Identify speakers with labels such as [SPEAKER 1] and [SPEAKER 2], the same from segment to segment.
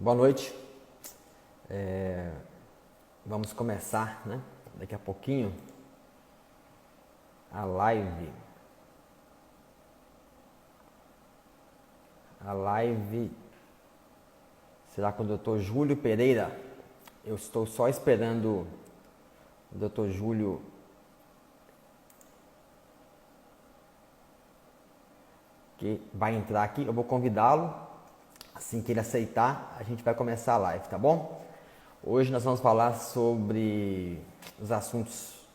[SPEAKER 1] Boa noite. Vamos começar, né? Daqui a pouquinho a live. A live será com o Dr. Júlio Pereira. Eu estou só esperando o Dr. Júlio que vai entrar aqui. Eu vou convidá-lo. Assim que ele aceitar, a gente vai começar a live, tá bom? Hoje nós vamos falar sobre os assuntos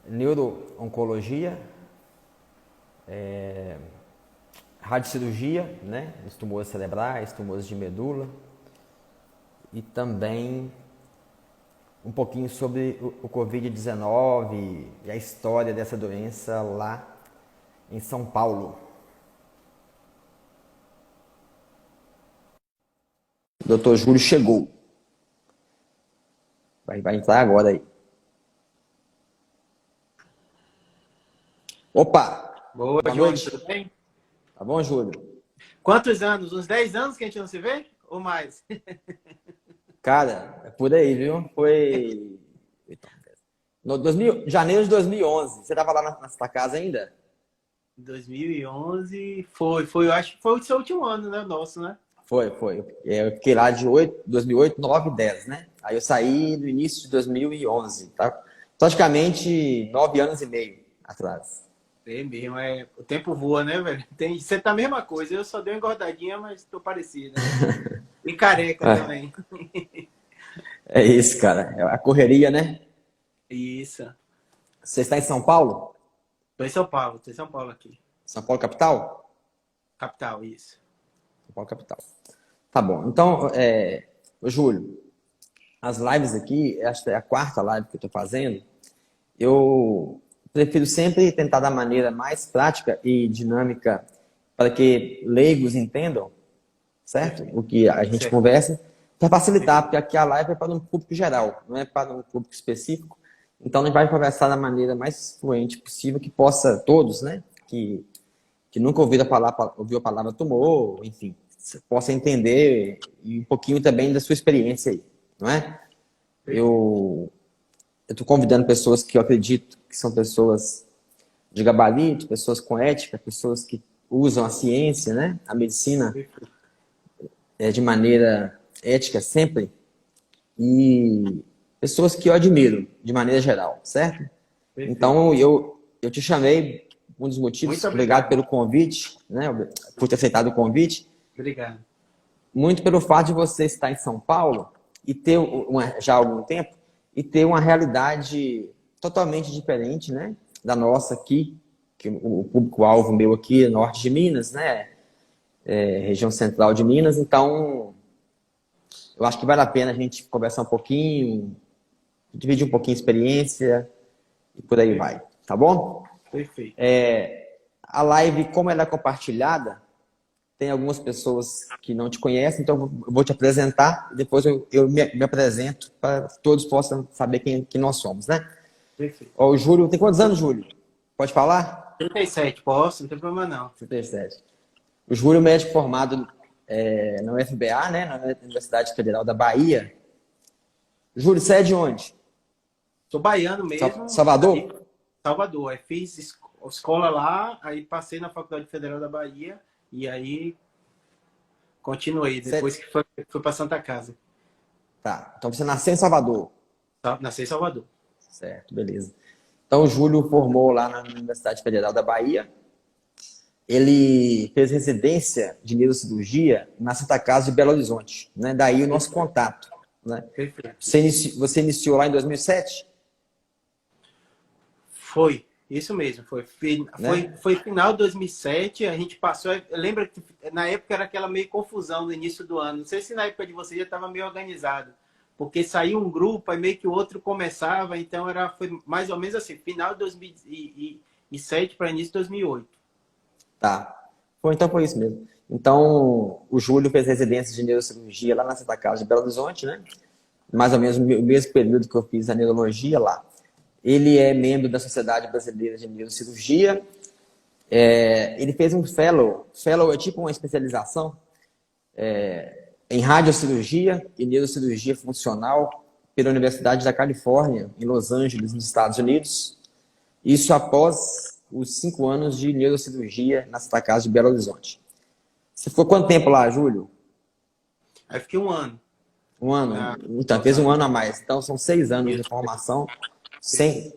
[SPEAKER 1] neuro-oncologia, radiocirurgia, né? Os tumores cerebrais, tumores de medula e também um pouquinho sobre o Covid-19 e a história dessa doença lá em São Paulo. O Dr. Júlio chegou. Vai entrar agora aí. Opa!
[SPEAKER 2] Boa,
[SPEAKER 1] Boa
[SPEAKER 2] Júnior,
[SPEAKER 1] noite.
[SPEAKER 2] tudo bem?
[SPEAKER 1] Tá bom, Júlio?
[SPEAKER 2] Quantos anos? Uns 10 anos que a gente não se vê? Ou mais?
[SPEAKER 1] Cara, é por aí, viu? Foi no janeiro de 2011. Você estava lá na sua casa ainda?
[SPEAKER 2] 2011 eu acho que foi o seu último ano, né? Nosso, né?
[SPEAKER 1] Foi. Eu fiquei lá de 2008, 9, 10, né? Aí eu saí no início de 2011, tá? Praticamente 9 anos e meio atrás.
[SPEAKER 2] É mesmo, o tempo voa, né, velho? Você tá a mesma coisa, eu só dei uma engordadinha, mas tô parecida. E careca
[SPEAKER 1] É,
[SPEAKER 2] também.
[SPEAKER 1] é isso, cara. É a correria, né?
[SPEAKER 2] Isso.
[SPEAKER 1] Você está em São Paulo?
[SPEAKER 2] Tô em São Paulo aqui.
[SPEAKER 1] São Paulo, capital?
[SPEAKER 2] Capital, isso.
[SPEAKER 1] São Paulo, capital. Tá bom. Então, ô, Júlio, as lives aqui, acho que é a quarta live que eu estou fazendo. Eu prefiro sempre tentar da maneira mais prática e dinâmica para que leigos entendam, certo?
[SPEAKER 2] Perfeito.
[SPEAKER 1] O que a gente
[SPEAKER 2] Certo.
[SPEAKER 1] conversa, para facilitar,
[SPEAKER 2] Perfeito.
[SPEAKER 1] porque aqui a live é para um público geral, não é para um público específico. Então, a gente vai conversar da maneira mais fluente possível, que possa todos, né? Que nunca ouviu a palavra tumor, enfim, possa entender e um pouquinho também da sua experiência aí, não é?
[SPEAKER 2] Perfeito.
[SPEAKER 1] Eu estou convidando pessoas que eu acredito que são pessoas de gabarito, pessoas com ética, pessoas que usam a ciência, né? A medicina
[SPEAKER 2] Perfeito.
[SPEAKER 1] de maneira ética sempre, e pessoas que eu admiro de maneira geral, certo?
[SPEAKER 2] Perfeito.
[SPEAKER 1] Então, eu te chamei, um dos motivos,
[SPEAKER 2] Muito
[SPEAKER 1] obrigado
[SPEAKER 2] obrigado.
[SPEAKER 1] pelo convite, né? Por ter aceitado o convite,
[SPEAKER 2] Obrigado.
[SPEAKER 1] muito pelo fato de você estar em São Paulo e ter já há algum tempo e ter uma realidade totalmente diferente, né, da nossa aqui, que o público-alvo meu aqui é norte de Minas, né, região central de Minas. Então, eu acho que vale a pena a gente conversar um pouquinho, dividir um pouquinho a experiência e por aí vai, tá bom?
[SPEAKER 2] Perfeito.
[SPEAKER 1] A live, como ela é compartilhada, tem algumas pessoas que não te conhecem, então eu vou te apresentar e depois eu me apresento para que todos possam saber quem nós somos, né?
[SPEAKER 2] Perfeito.
[SPEAKER 1] Ó, o Júlio, tem quantos anos, Júlio? Pode falar?
[SPEAKER 2] 37, posso? Não tem problema não.
[SPEAKER 1] 37. O Júlio é médico formado na UFBA, né? Na Universidade Federal da Bahia. Júlio, você é de onde?
[SPEAKER 2] Sou baiano mesmo, aí,
[SPEAKER 1] Salvador?
[SPEAKER 2] Salvador. Aí fiz escola lá, aí passei na Faculdade Federal da Bahia e aí continuei, depois
[SPEAKER 1] Você...
[SPEAKER 2] que fui para Santa Casa.
[SPEAKER 1] Tá, então você nasceu em Salvador.
[SPEAKER 2] Nasci em Salvador.
[SPEAKER 1] Certo, beleza. Então o Júlio formou lá na Universidade Federal da Bahia. Ele fez residência de neurocirurgia na Santa Casa de Belo Horizonte, né? Daí o nosso
[SPEAKER 2] Perfeito.
[SPEAKER 1] contato, né?
[SPEAKER 2] Perfeito.
[SPEAKER 1] Você iniciou lá em 2007,
[SPEAKER 2] Foi, isso mesmo.
[SPEAKER 1] né?
[SPEAKER 2] Foi final de 2007, a gente passou. Lembra que na época era aquela meio confusão no início do ano. Não sei se na época de você já estava meio organizado, porque saía um grupo, aí meio que o outro começava, então foi mais ou menos assim, final de 2007 para início de 2008.
[SPEAKER 1] Tá. Então foi isso mesmo. Então o Júlio fez residência de neurocirurgia lá na Santa Casa de Belo Horizonte, né? Mais ou menos o mesmo período que eu fiz a neurologia lá. Ele é membro da Sociedade Brasileira de Neurocirurgia. Ele fez um fellow. Fellow é tipo uma especialização em radiocirurgia e neurocirurgia funcional pela Universidade da Califórnia, em Los Angeles, nos Estados Unidos. Isso após os 5 anos de neurocirurgia na Santa Casa de Belo Horizonte. Você ficou quanto tempo lá, Júlio?
[SPEAKER 2] Aí fiquei um ano.
[SPEAKER 1] Um ano? Então, fez um ano a mais. Então, são 6 anos de formação, sem,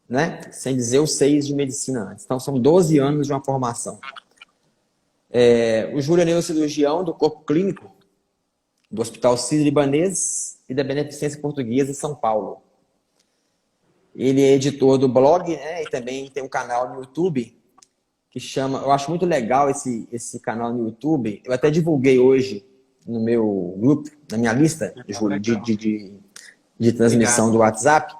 [SPEAKER 1] né? Sem dizer os 6 de medicina antes. Então, são 12 anos de uma formação. O Júlio é neurocirurgião do corpo clínico do Hospital Sírio-Libanês e da Beneficência Portuguesa em São Paulo. Ele é editor do blog, né? E também tem um canal no YouTube que chama... Eu acho muito legal esse canal no YouTube. Eu até divulguei hoje no meu grupo, na minha lista, Júlio, de transmissão do WhatsApp.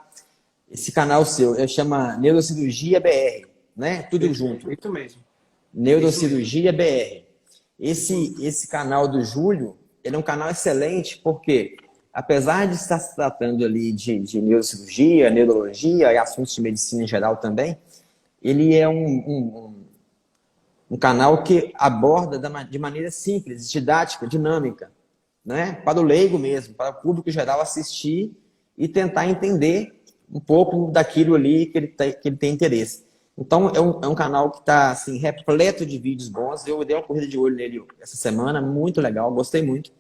[SPEAKER 1] Esse canal seu, ele chama Neurocirurgia BR, né? Tudo junto.
[SPEAKER 2] Isso mesmo.
[SPEAKER 1] Neurocirurgia BR. Esse canal do Júlio, ele é um canal excelente porque, apesar de estar se tratando ali de neurocirurgia, neurologia e assuntos de medicina em geral também, ele é um canal que aborda de maneira simples, didática, dinâmica, né? Para o leigo mesmo, para o público geral assistir e tentar entender um pouco daquilo ali que ele tem interesse. Então, é um canal que está assim, repleto de vídeos bons. Eu dei uma corrida de olho nele essa semana, muito legal, gostei muito.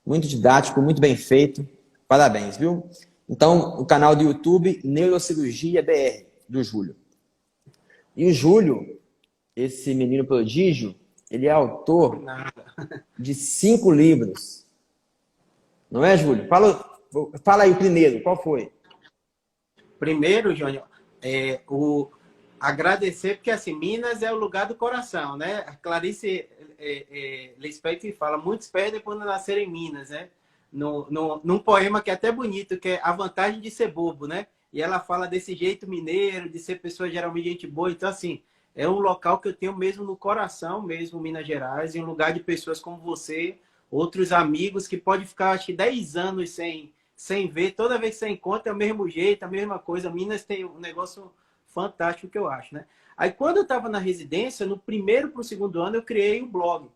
[SPEAKER 1] Muito didático, muito bem feito. Parabéns, viu? Então, o canal do YouTube, Neurocirurgia BR, do Júlio. E o Júlio, esse menino prodígio, ele é autor de 5 livros. Não é, Júlio? Fala aí o primeiro, qual foi?
[SPEAKER 2] Primeiro, Júnior, agradecer, porque assim, Minas é o lugar do coração, né? A Clarice Lispector fala, muitos perdem quando nasceram em Minas, né? Num poema que é até bonito, que é A Vantagem de Ser Bobo, né? E ela fala desse jeito mineiro, de ser pessoa geralmente gente boa. Então, assim, é um local que eu tenho mesmo no coração, mesmo Minas Gerais, e um lugar de pessoas como você, outros amigos que pode ficar, acho que 10 anos sem ver. Toda vez que você encontra é o mesmo jeito, a mesma coisa. Minas tem um negócio fantástico que eu acho, né? Aí, quando eu estava na residência, no primeiro para o segundo ano, eu criei um blog.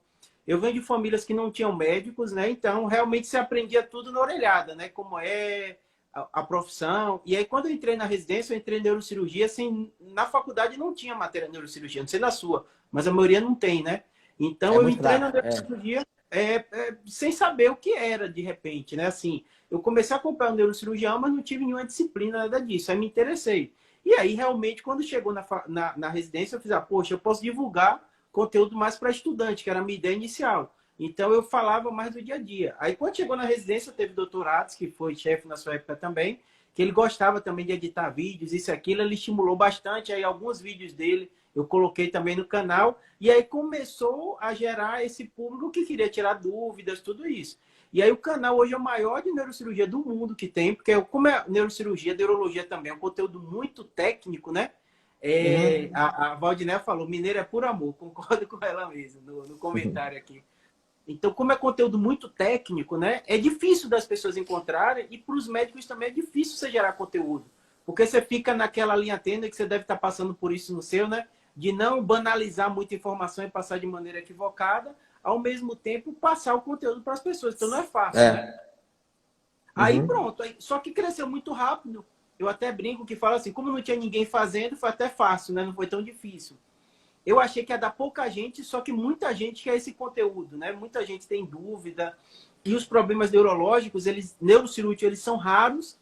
[SPEAKER 2] Eu venho de famílias que não tinham médicos, né? Então, realmente, se aprendia tudo na orelhada, né? Como é a profissão. E aí, quando eu entrei na residência, eu entrei em neurocirurgia, assim, na faculdade não tinha matéria de neurocirurgia, não sei na sua, mas a maioria não tem, né? Então, eu entrei na neurocirurgia sem saber o que era, de repente, né? Assim, eu comecei a acompanhar o neurocirurgião, mas não tive nenhuma disciplina, nada disso. Aí me interessei. E aí, realmente, quando chegou na residência, eu fiz, poxa, eu posso divulgar conteúdo mais para estudante, que era a minha ideia inicial. Então, eu falava mais do dia a dia. Aí, quando chegou na residência, teve o doutor Atos, que foi chefe na sua época também, que ele gostava também de editar vídeos, isso e aquilo, ele estimulou bastante. Aí, alguns vídeos dele eu coloquei também no canal. E aí, começou a gerar esse público que queria tirar dúvidas, tudo isso. E aí o canal hoje é o maior de neurocirurgia do mundo que tem, porque como é neurocirurgia, neurologia também, é um conteúdo muito técnico, né? A Valdiné falou, mineiro é por amor, concordo com ela mesmo no comentário aqui. Então, como é conteúdo muito técnico, né? É difícil das pessoas encontrarem e para os médicos também é difícil você gerar conteúdo. Porque você fica naquela linha tênue que você deve estar passando por isso no seu, né? De não banalizar muita informação e passar de maneira equivocada, ao mesmo tempo passar o conteúdo para as pessoas. Então não é fácil, né? Aí pronto. Só que cresceu muito rápido. Eu até brinco que falo assim, como não tinha ninguém fazendo, foi até fácil, né? Não foi tão difícil. Eu achei que ia dar pouca gente, só que muita gente quer esse conteúdo, né? Muita gente tem dúvida. E os problemas neurológicos, neurocirúrgicos, eles são raros,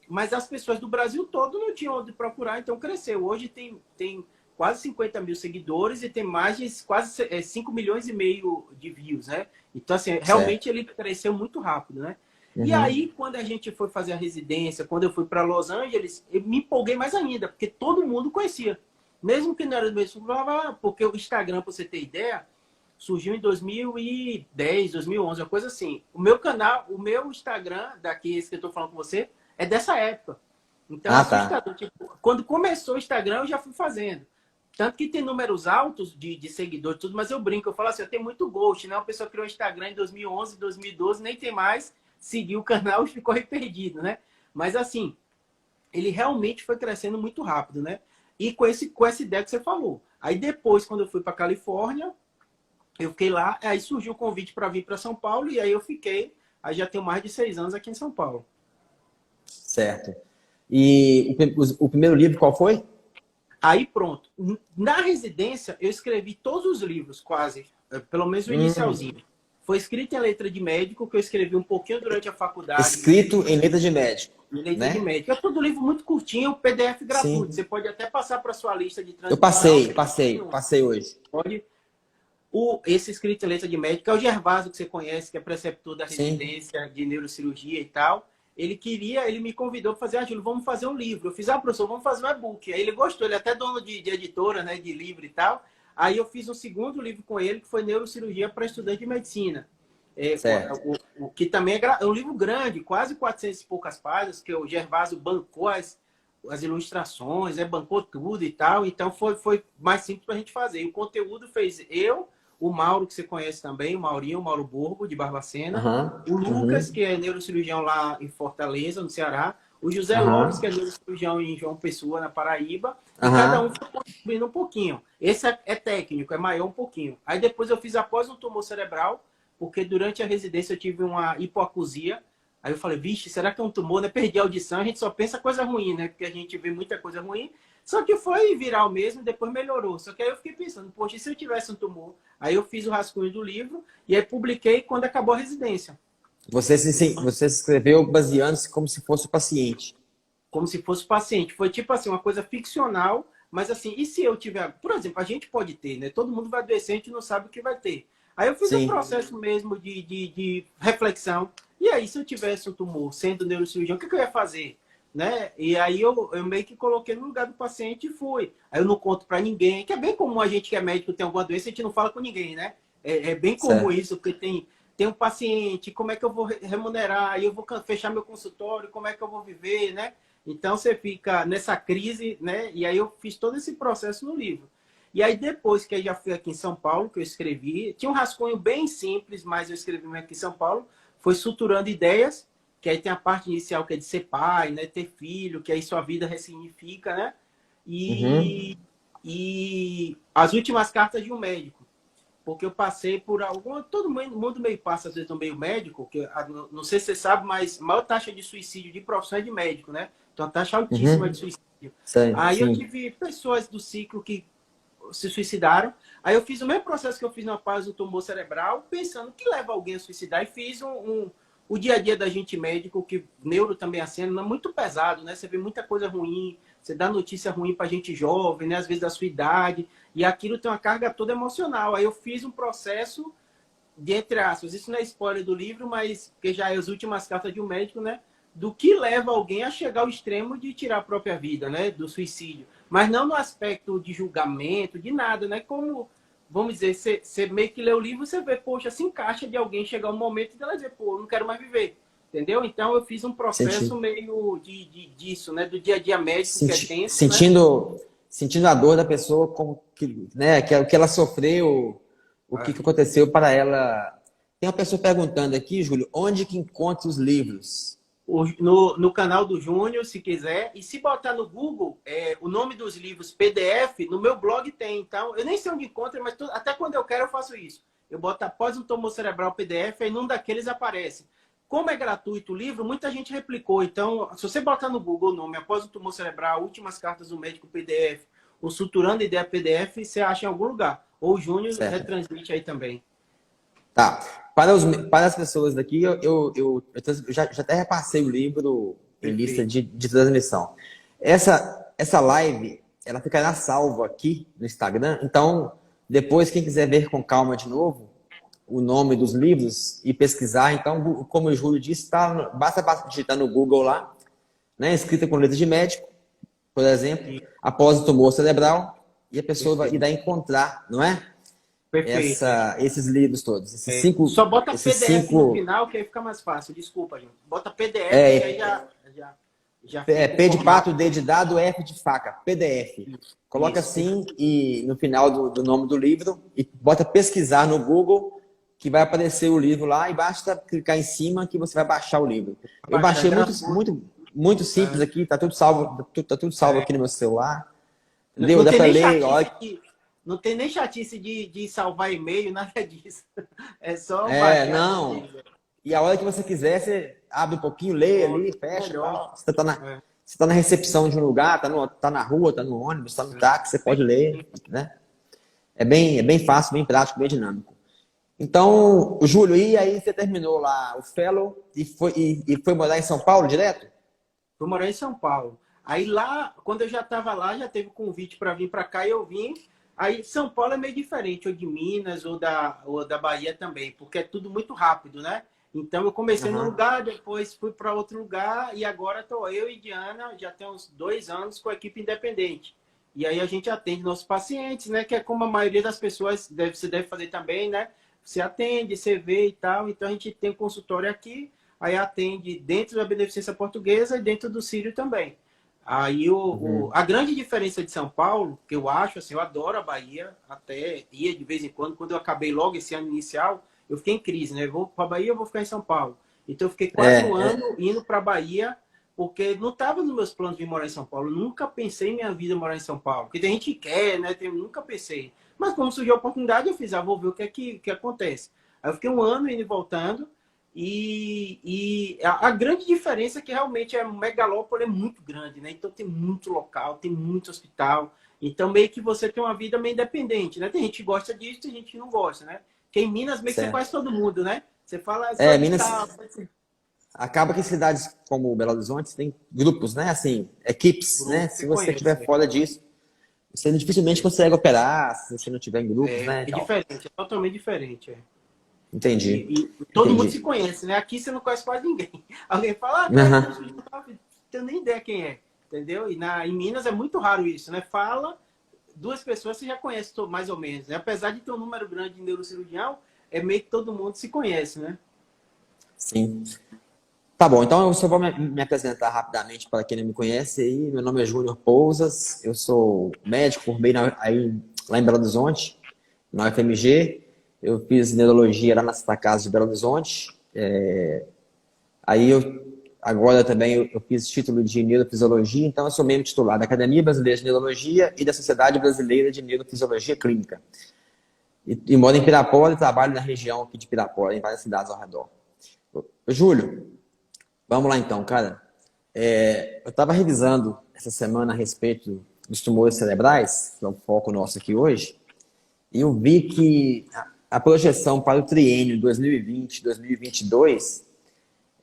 [SPEAKER 2] mas as pessoas do Brasil todo não tinham onde procurar, então cresceu. Hoje tem quase 50 mil seguidores e tem mais de quase 5 milhões e meio de views, né? Então, assim, realmente ele cresceu muito rápido, né? E aí, quando a gente foi fazer a residência, quando eu fui para Los Angeles, eu me empolguei mais ainda, porque todo mundo conhecia. Mesmo que não era do mesmo, porque o Instagram, para você ter ideia, surgiu em 2010, 2011, uma coisa assim. O meu canal, o meu Instagram, daqui, esse que eu estou falando com você, é dessa época. Então, é assustador. Tipo, quando começou o Instagram, eu já fui fazendo. Tanto que tem números altos de seguidores, tudo, mas eu brinco, eu falo assim, eu tenho muito ghost, né? Uma pessoa criou o Instagram em 2011, 2012, nem tem mais, seguiu o canal e ficou aí perdido, né? Mas assim, ele realmente foi crescendo muito rápido, né? E com essa ideia que você falou. Aí depois, quando eu fui para Califórnia, Eu fiquei lá, aí surgiu o convite para vir para São Paulo, e aí eu fiquei. Aí já tenho mais de 6 anos aqui em São Paulo.
[SPEAKER 1] Certo. E o primeiro livro qual foi?
[SPEAKER 2] Aí pronto. Na residência, eu escrevi todos os livros, quase. Pelo menos o inicialzinho. Foi escrito em letra de médico, que eu escrevi um pouquinho durante a faculdade.
[SPEAKER 1] Escrito em letra de médico,
[SPEAKER 2] Em letra de
[SPEAKER 1] né?
[SPEAKER 2] médico. É todo livro muito curtinho, um PDF gratuito.
[SPEAKER 1] Sim.
[SPEAKER 2] Você pode até passar para sua lista de
[SPEAKER 1] Eu
[SPEAKER 2] transmissão.
[SPEAKER 1] passei hoje.
[SPEAKER 2] Pode. Esse escrito em letra de médico é o Gervásio, que você conhece, que é preceptor da
[SPEAKER 1] Sim.
[SPEAKER 2] residência de neurocirurgia e tal. Ele me convidou para fazer, Júlio, vamos fazer um livro. Eu fiz, professor, vamos fazer um e-book. Aí ele gostou, ele é até dono de editora, né, de livro e tal. Aí eu fiz um segundo livro com ele, que foi Neurocirurgia para Estudante de Medicina.
[SPEAKER 1] Certo.
[SPEAKER 2] O que também é um livro grande, quase 400 e poucas páginas, que o Gervásio bancou as ilustrações, bancou tudo e tal. Então foi mais simples para a gente fazer. E o conteúdo fez eu, o Mauro, que você conhece também, o Maurinho, o Mauro Borgo, de Barbacena, o Lucas, que é neurocirurgião lá em Fortaleza, no Ceará, o José Lopes, que é neurocirurgião em João Pessoa, na Paraíba, e cada um foi contribuindo um pouquinho. Esse é técnico, é maior um pouquinho. Aí depois eu fiz após um tumor cerebral, porque durante a residência eu tive uma hipoacusia. Aí eu falei, vixe, será que é um tumor, né? Perdi a audição, a gente só pensa coisa ruim, né? Porque a gente vê muita coisa ruim. Só que foi viral mesmo e depois melhorou. Só que aí eu fiquei pensando, poxa, e se eu tivesse um tumor? Aí eu fiz o rascunho do livro e aí publiquei quando acabou a residência.
[SPEAKER 1] Você se escreveu baseando-se como se fosse o paciente.
[SPEAKER 2] Como se fosse paciente. Foi tipo assim, uma coisa ficcional, mas assim, e se eu tiver... Por exemplo, a gente pode ter, né? Todo mundo vai adoecer, a gente não sabe o que vai ter. Aí eu fiz um
[SPEAKER 1] Sim.
[SPEAKER 2] processo mesmo de reflexão. E aí, se eu tivesse um tumor, sendo neurocirurgião, o que eu ia fazer? Né? E aí eu meio que coloquei no lugar do paciente e fui. Aí eu não conto para ninguém, que é bem comum a gente que é médico tem alguma doença, a gente não fala com ninguém, né? É bem comum
[SPEAKER 1] Certo.
[SPEAKER 2] isso, porque tem um paciente, como é que eu vou remunerar? Aí eu vou fechar meu consultório, como é que eu vou viver, né? Então você fica nessa crise, né? E aí eu fiz todo esse processo no livro. E aí depois que eu já fui aqui em São Paulo, que eu escrevi, tinha um rascunho bem simples, mas eu escrevi aqui em São Paulo, foi Suturando Ideias, que aí tem a parte inicial que é de ser pai, né? Ter filho, que aí sua vida ressignifica, né? E as últimas cartas de um médico. Porque eu passei por alguma... Todo mundo meio passa, às vezes, no meio médico, que não sei se você sabe, mas a maior taxa de suicídio de profissão é de médico, né? Então, a taxa altíssima de suicídio. Aí eu tive pessoas do ciclo que se suicidaram. Aí eu fiz o mesmo processo que eu fiz na paz do tumor cerebral, pensando que leva alguém a suicidar, e fiz o dia a dia da gente médico, que neuro também é assim, é muito pesado, né? Você vê muita coisa ruim, você dá notícia ruim pra gente jovem, né? Às vezes da sua idade, e aquilo tem uma carga toda emocional. Aí eu fiz um processo de, entre aspas, isso não é spoiler do livro, mas que já é as últimas cartas de um médico, né? Do que leva alguém a chegar ao extremo de tirar a própria vida, né? Do suicídio. Mas não no aspecto de julgamento, de nada, né? Como, vamos dizer, você meio que lê o livro, você vê, poxa, se encaixa de alguém chegar um momento dela dizer, pô, não quero mais viver. Entendeu? Então eu fiz um processo meio disso, né? Do dia a dia médico, que é tenso, né?
[SPEAKER 1] Sentindo a dor da pessoa, como que, né? O que ela sofreu, o que aconteceu para ela. Tem uma pessoa perguntando aqui, Júlio, onde que encontra os livros?
[SPEAKER 2] No canal do Júnior, se quiser. E se botar no Google o nome dos livros PDF, no meu blog tem. Então, eu nem sei onde encontra, mas até quando eu quero eu faço isso. Eu boto após um tumor cerebral PDF, aí num daqueles aparece. Como é gratuito o livro, muita gente replicou. Então, se você botar no Google o nome após um tumor cerebral, últimas cartas do médico PDF, ou Suturando Ideia PDF, você acha em algum lugar. Ou o Júnior retransmite aí também.
[SPEAKER 1] Tá. Para as pessoas daqui, eu já até repassei o livro em lista de transmissão. Essa live, ela ficará salva aqui no Instagram. Então, depois, quem quiser ver com calma de novo o nome dos livros e pesquisar, então, como o Júlio disse, basta digitar no Google lá, né, escrita com letra de médico, por exemplo, após o tumor cerebral, e a pessoa irá encontrar, não é?
[SPEAKER 2] Perfeito.
[SPEAKER 1] Esses livros todos. Esses cinco,
[SPEAKER 2] só bota PDF no final, que aí fica mais fácil. Desculpa, gente. Bota PDF e aí já fica
[SPEAKER 1] P de pato, D de dado, F de faca. PDF. Coloca assim e no final do nome do livro e bota pesquisar no Google, que vai aparecer o livro lá e basta clicar em cima que você vai baixar o livro. Eu baixei muito simples aqui, tá tudo salvo aqui no meu celular. Entendeu? Dá para ler.
[SPEAKER 2] Não tem nem chatice de salvar e-mail, nada disso. É só baixar.
[SPEAKER 1] Não. E a hora que você quiser, você abre um pouquinho, lê ali, fecha,
[SPEAKER 2] Melhor.
[SPEAKER 1] tal. Você tá
[SPEAKER 2] É.
[SPEAKER 1] você tá na recepção de um lugar, tá na rua, tá no ônibus, tá no táxi, você pode ler, né? É bem fácil, bem prático, bem dinâmico. Então, Júlio, e aí você terminou lá o Fellow e foi morar em São Paulo direto?
[SPEAKER 2] Fui morar em São Paulo. Aí lá, quando eu já estava lá, já teve convite para vir para cá e eu vim. Aí São Paulo é meio diferente, ou de Minas, ou da Bahia também, porque é tudo muito rápido, né? Então eu comecei num
[SPEAKER 1] Aham.
[SPEAKER 2] lugar, depois fui para outro lugar e agora estou eu e Diana, já tem uns 2 anos com a equipe independente. E aí a gente atende nossos pacientes, né? Que é como a maioria das pessoas você deve fazer também, né? Você atende, você vê e tal. Então a gente tem um consultório aqui, aí atende dentro da Beneficência Portuguesa e dentro do Sírio também. Aí
[SPEAKER 1] Uhum.
[SPEAKER 2] a grande diferença de São Paulo, que eu acho, assim, eu adoro a Bahia, até ia de vez em quando eu acabei logo esse ano inicial, eu fiquei em crise, né? Eu vou para a Bahia, eu vou ficar em São Paulo. Então eu fiquei quase um
[SPEAKER 1] É,
[SPEAKER 2] ano indo para a Bahia, porque não estava nos meus planos de morar em São Paulo. Eu nunca pensei em minha vida morar em São Paulo. Porque tem gente que quer, né? Nunca pensei. Mas como surgiu a oportunidade, eu fiz, vou ver o que acontece. Aí eu fiquei um ano indo e voltando. E a grande diferença é que realmente a megalópole é muito grande, né? Então tem muito local, tem muito hospital. Então meio que você tem uma vida meio independente, né? Tem gente que gosta disso, tem gente que não gosta, né? Porque em Minas meio que você conhece
[SPEAKER 1] certo.
[SPEAKER 2] todo mundo, né? Você fala, sou de tal.
[SPEAKER 1] Minas, acaba que cidades como Belo Horizonte tem grupos, né? Assim, equipes, né?
[SPEAKER 2] Grupo
[SPEAKER 1] Se
[SPEAKER 2] você
[SPEAKER 1] você
[SPEAKER 2] conhece.
[SPEAKER 1] estiver fora disso, você dificilmente consegue operar se você não tiver em grupos, né? E
[SPEAKER 2] É
[SPEAKER 1] tal.
[SPEAKER 2] diferente, é totalmente diferente. É.
[SPEAKER 1] Entendi,
[SPEAKER 2] E todo mundo se
[SPEAKER 1] entendi.
[SPEAKER 2] conhece, né? Aqui você não conhece quase ninguém. Alguém fala, conhece
[SPEAKER 1] Aham.
[SPEAKER 2] meu sujeito, não tenho nem ideia quem é. Entendeu? Em Minas é muito raro isso, né? Fala, duas pessoas você já conhece mais ou menos. Né? Apesar de ter um número grande de neurocirurgião, é meio que todo mundo se conhece, né?
[SPEAKER 1] Sim. Tá bom, então eu só vou me apresentar rapidamente para quem não me conhece aí. Meu nome é Júnior Pousas, eu sou médico, formei lá em Belo Horizonte, na UFMG. Eu fiz neurologia lá na Santa Casa de Belo Horizonte. Aí agora também eu fiz título de neurofisiologia, então eu sou membro titular da Academia Brasileira de Neurologia e da Sociedade Brasileira de Neurofisiologia Clínica. E moro em Pirapora e trabalho na região aqui de Pirapora, em várias cidades ao redor. Júlio, vamos lá então, cara. Eu estava revisando essa semana a respeito dos tumores cerebrais, que é o foco nosso aqui hoje, e eu vi que a projeção para o triênio 2020-2022,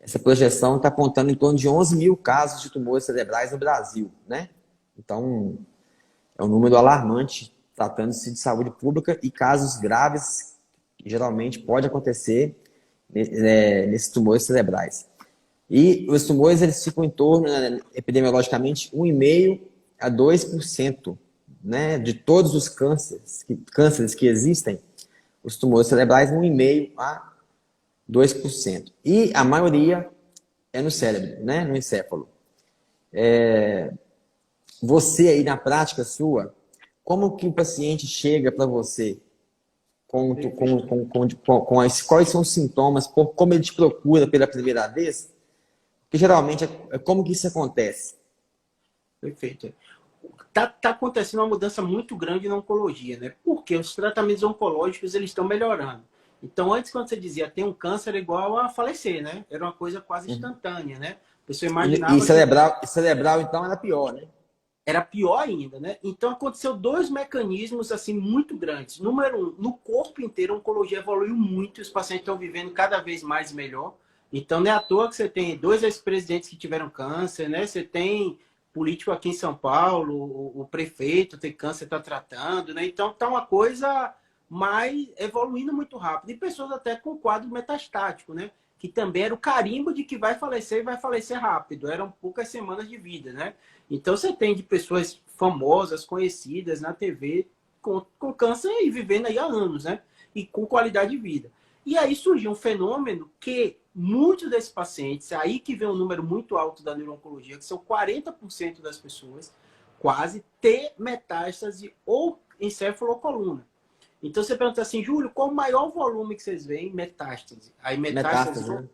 [SPEAKER 1] essa projeção está apontando em torno de 11 mil casos de tumores cerebrais no Brasil, né? Então, é um número alarmante, tratando-se de saúde pública e casos graves que geralmente pode acontecer nesses tumores cerebrais. E os tumores eles ficam em torno, né, epidemiologicamente, 1,5% a 2%, né, de todos os cânceres que existem, os tumores cerebrais, 1,5% a 2%. E a maioria é no cérebro, né, no encéfalo. Você aí, na prática sua, como que o paciente chega para você
[SPEAKER 2] Perfeito.
[SPEAKER 1] quais são os sintomas, como ele te procura pela primeira vez? Porque geralmente, como que isso acontece?
[SPEAKER 2] Perfeito. Tá acontecendo uma mudança muito grande na oncologia, né? Porque os tratamentos oncológicos eles estão melhorando. Então, antes, quando você dizia tem um câncer, é igual a falecer, né? Era uma coisa quase instantânea, né? A pessoa
[SPEAKER 1] E
[SPEAKER 2] imaginava que
[SPEAKER 1] cerebral, então, era pior, né?
[SPEAKER 2] era pior ainda, né? Então, aconteceu dois mecanismos, assim, muito grandes. Número um, no corpo inteiro, a oncologia evoluiu muito, e os pacientes estão vivendo cada vez mais e melhor. Então, não é à toa que você tem dois ex-presidentes que tiveram câncer, né? Você tem político aqui em São Paulo, o prefeito tem câncer, está tratando, né? Então, tá uma coisa mais evoluindo muito rápido. E pessoas até com quadro metastático, né? Que também era o carimbo de que vai falecer e vai falecer rápido. Eram poucas semanas de vida, né? Então, você tem de pessoas famosas, conhecidas na TV, com câncer e vivendo aí há anos, né? E com qualidade de vida. E aí surgiu um fenômeno que muitos desses pacientes, aí que vem um número muito alto da neuro-oncologia, que são 40% das pessoas, quase, ter metástase ou encéfalo ou coluna. Então você pergunta assim, Júlio, qual o maior volume que vocês veem? Metástase. Aí metástase
[SPEAKER 1] Metástase, né?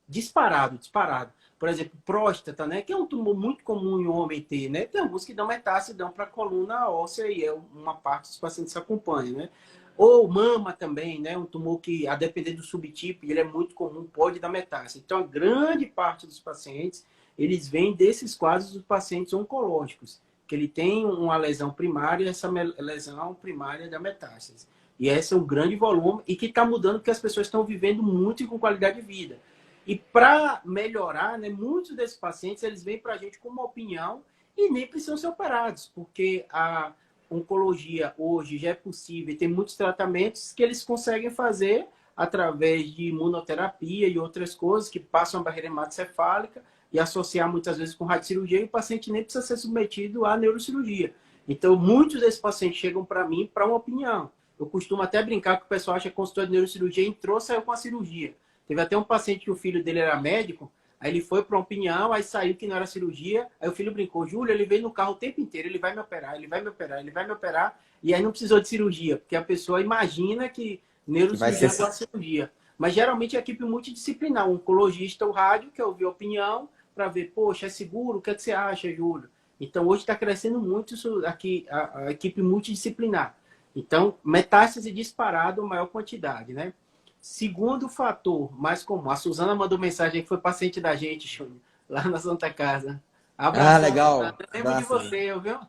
[SPEAKER 2] disparado, disparado. Por exemplo, próstata, né? Que é um tumor muito comum em um homem ter, né? Tem alguns que dão metástase, dão para a coluna óssea e é uma parte dos pacientes que acompanham, né? Ou mama também, né? Um tumor que, a depender do subtipo, ele é muito comum, pode dar metástase. Então, a grande parte dos pacientes, eles vêm desses quadros dos pacientes oncológicos, que ele tem uma lesão primária e essa lesão primária da metástase. E esse é um grande volume e que está mudando porque as pessoas estão vivendo muito e com qualidade de vida. E para melhorar, né, muitos desses pacientes eles vêm para a gente com uma opinião e nem precisam ser operados, porque a oncologia hoje já é possível e tem muitos tratamentos que eles conseguem fazer através de imunoterapia e outras coisas que passam a barreira hematocefálica e associar muitas vezes com radiocirurgia e o paciente nem precisa ser submetido à neurocirurgia. Então, muitos desses pacientes chegam para mim para uma opinião. Eu costumo até brincar que o pessoal acha que consultor de neurocirurgia entrou, saiu com a cirurgia. Teve até um paciente que o filho dele era médico, aí ele foi para uma opinião, aí saiu que não era cirurgia, aí o filho brincou, Júlio, ele veio no carro o tempo inteiro, ele vai me operar, ele vai me operar, ele vai me operar, e aí não precisou de cirurgia, porque a pessoa imagina que neurocirurgia é uma cirurgia. Mas geralmente é equipe multidisciplinar, um oncologista, o rádio, que ouviu a opinião, para ver, poxa, é seguro, o que, é que você acha, Júlio? Então hoje está crescendo muito isso aqui, a equipe multidisciplinar. Então, metástase disparado, maior quantidade, né? Segundo fator mais comum, a Suzana mandou mensagem que foi paciente da gente, Júnior, lá na Santa Casa. Abraço,
[SPEAKER 1] legal.
[SPEAKER 2] Suzana. Eu lembro de você, viu?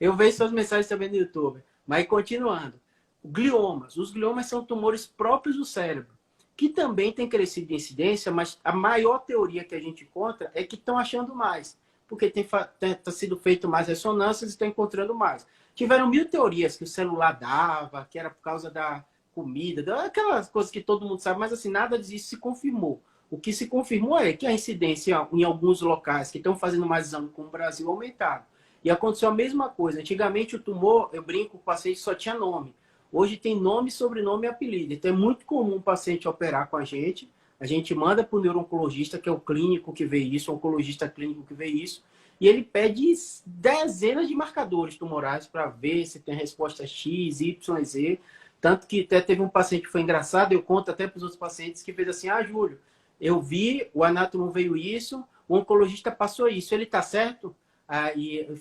[SPEAKER 2] Eu vejo suas mensagens também no YouTube. Mas continuando. Gliomas. Os gliomas são tumores próprios do cérebro, que também tem crescido de incidência, mas a maior teoria que a gente encontra é que estão achando mais, porque tem sido feito mais ressonâncias e estão encontrando mais. Tiveram 1000 teorias que o celular dava, que era por causa da comida, aquelas coisas que todo mundo sabe, mas assim, nada disso se confirmou. O que se confirmou é que a incidência em alguns locais que estão fazendo mais exame como o Brasil aumentaram. E aconteceu a mesma coisa. Antigamente o tumor, eu brinco, o paciente só tinha nome. Hoje tem nome, sobrenome e apelido. Então é muito comum o paciente operar com a gente manda para o neuro-oncologista, que é o clínico que vê isso, o oncologista clínico que vê isso, e ele pede dezenas de marcadores tumorais para ver se tem resposta X, Y, Z. Tanto que até teve um paciente que foi engraçado, eu conto até para os outros pacientes, que fez assim, Júlio, eu vi, o anátomo veio isso, o oncologista passou isso, ele está certo? Aí eu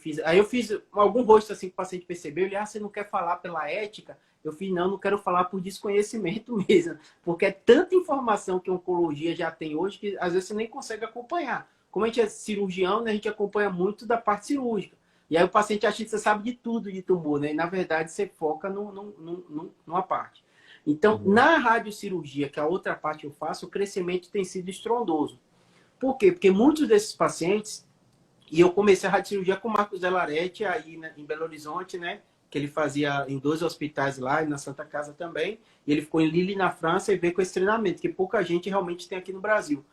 [SPEAKER 2] fiz algum rosto assim que o paciente percebeu, ele, você não quer falar pela ética? Eu fiz, não quero falar por desconhecimento mesmo, porque é tanta informação que a oncologia já tem hoje que às vezes você nem consegue acompanhar. Como a gente é cirurgião, né, a gente acompanha muito da parte cirúrgica. E aí o paciente acha que você sabe de tudo de tumor, né? E na verdade você foca numa parte. Então, na radiocirurgia, que é a outra parte que eu faço, o crescimento tem sido estrondoso. Por quê? Porque muitos desses pacientes, e eu comecei a radiocirurgia com o Marcos Delarete aí, né, em Belo Horizonte, né? Que ele fazia em 2 hospitais lá e na Santa Casa também. E ele ficou em Lille, na França, e veio com esse treinamento, que pouca gente realmente tem aqui no Brasil.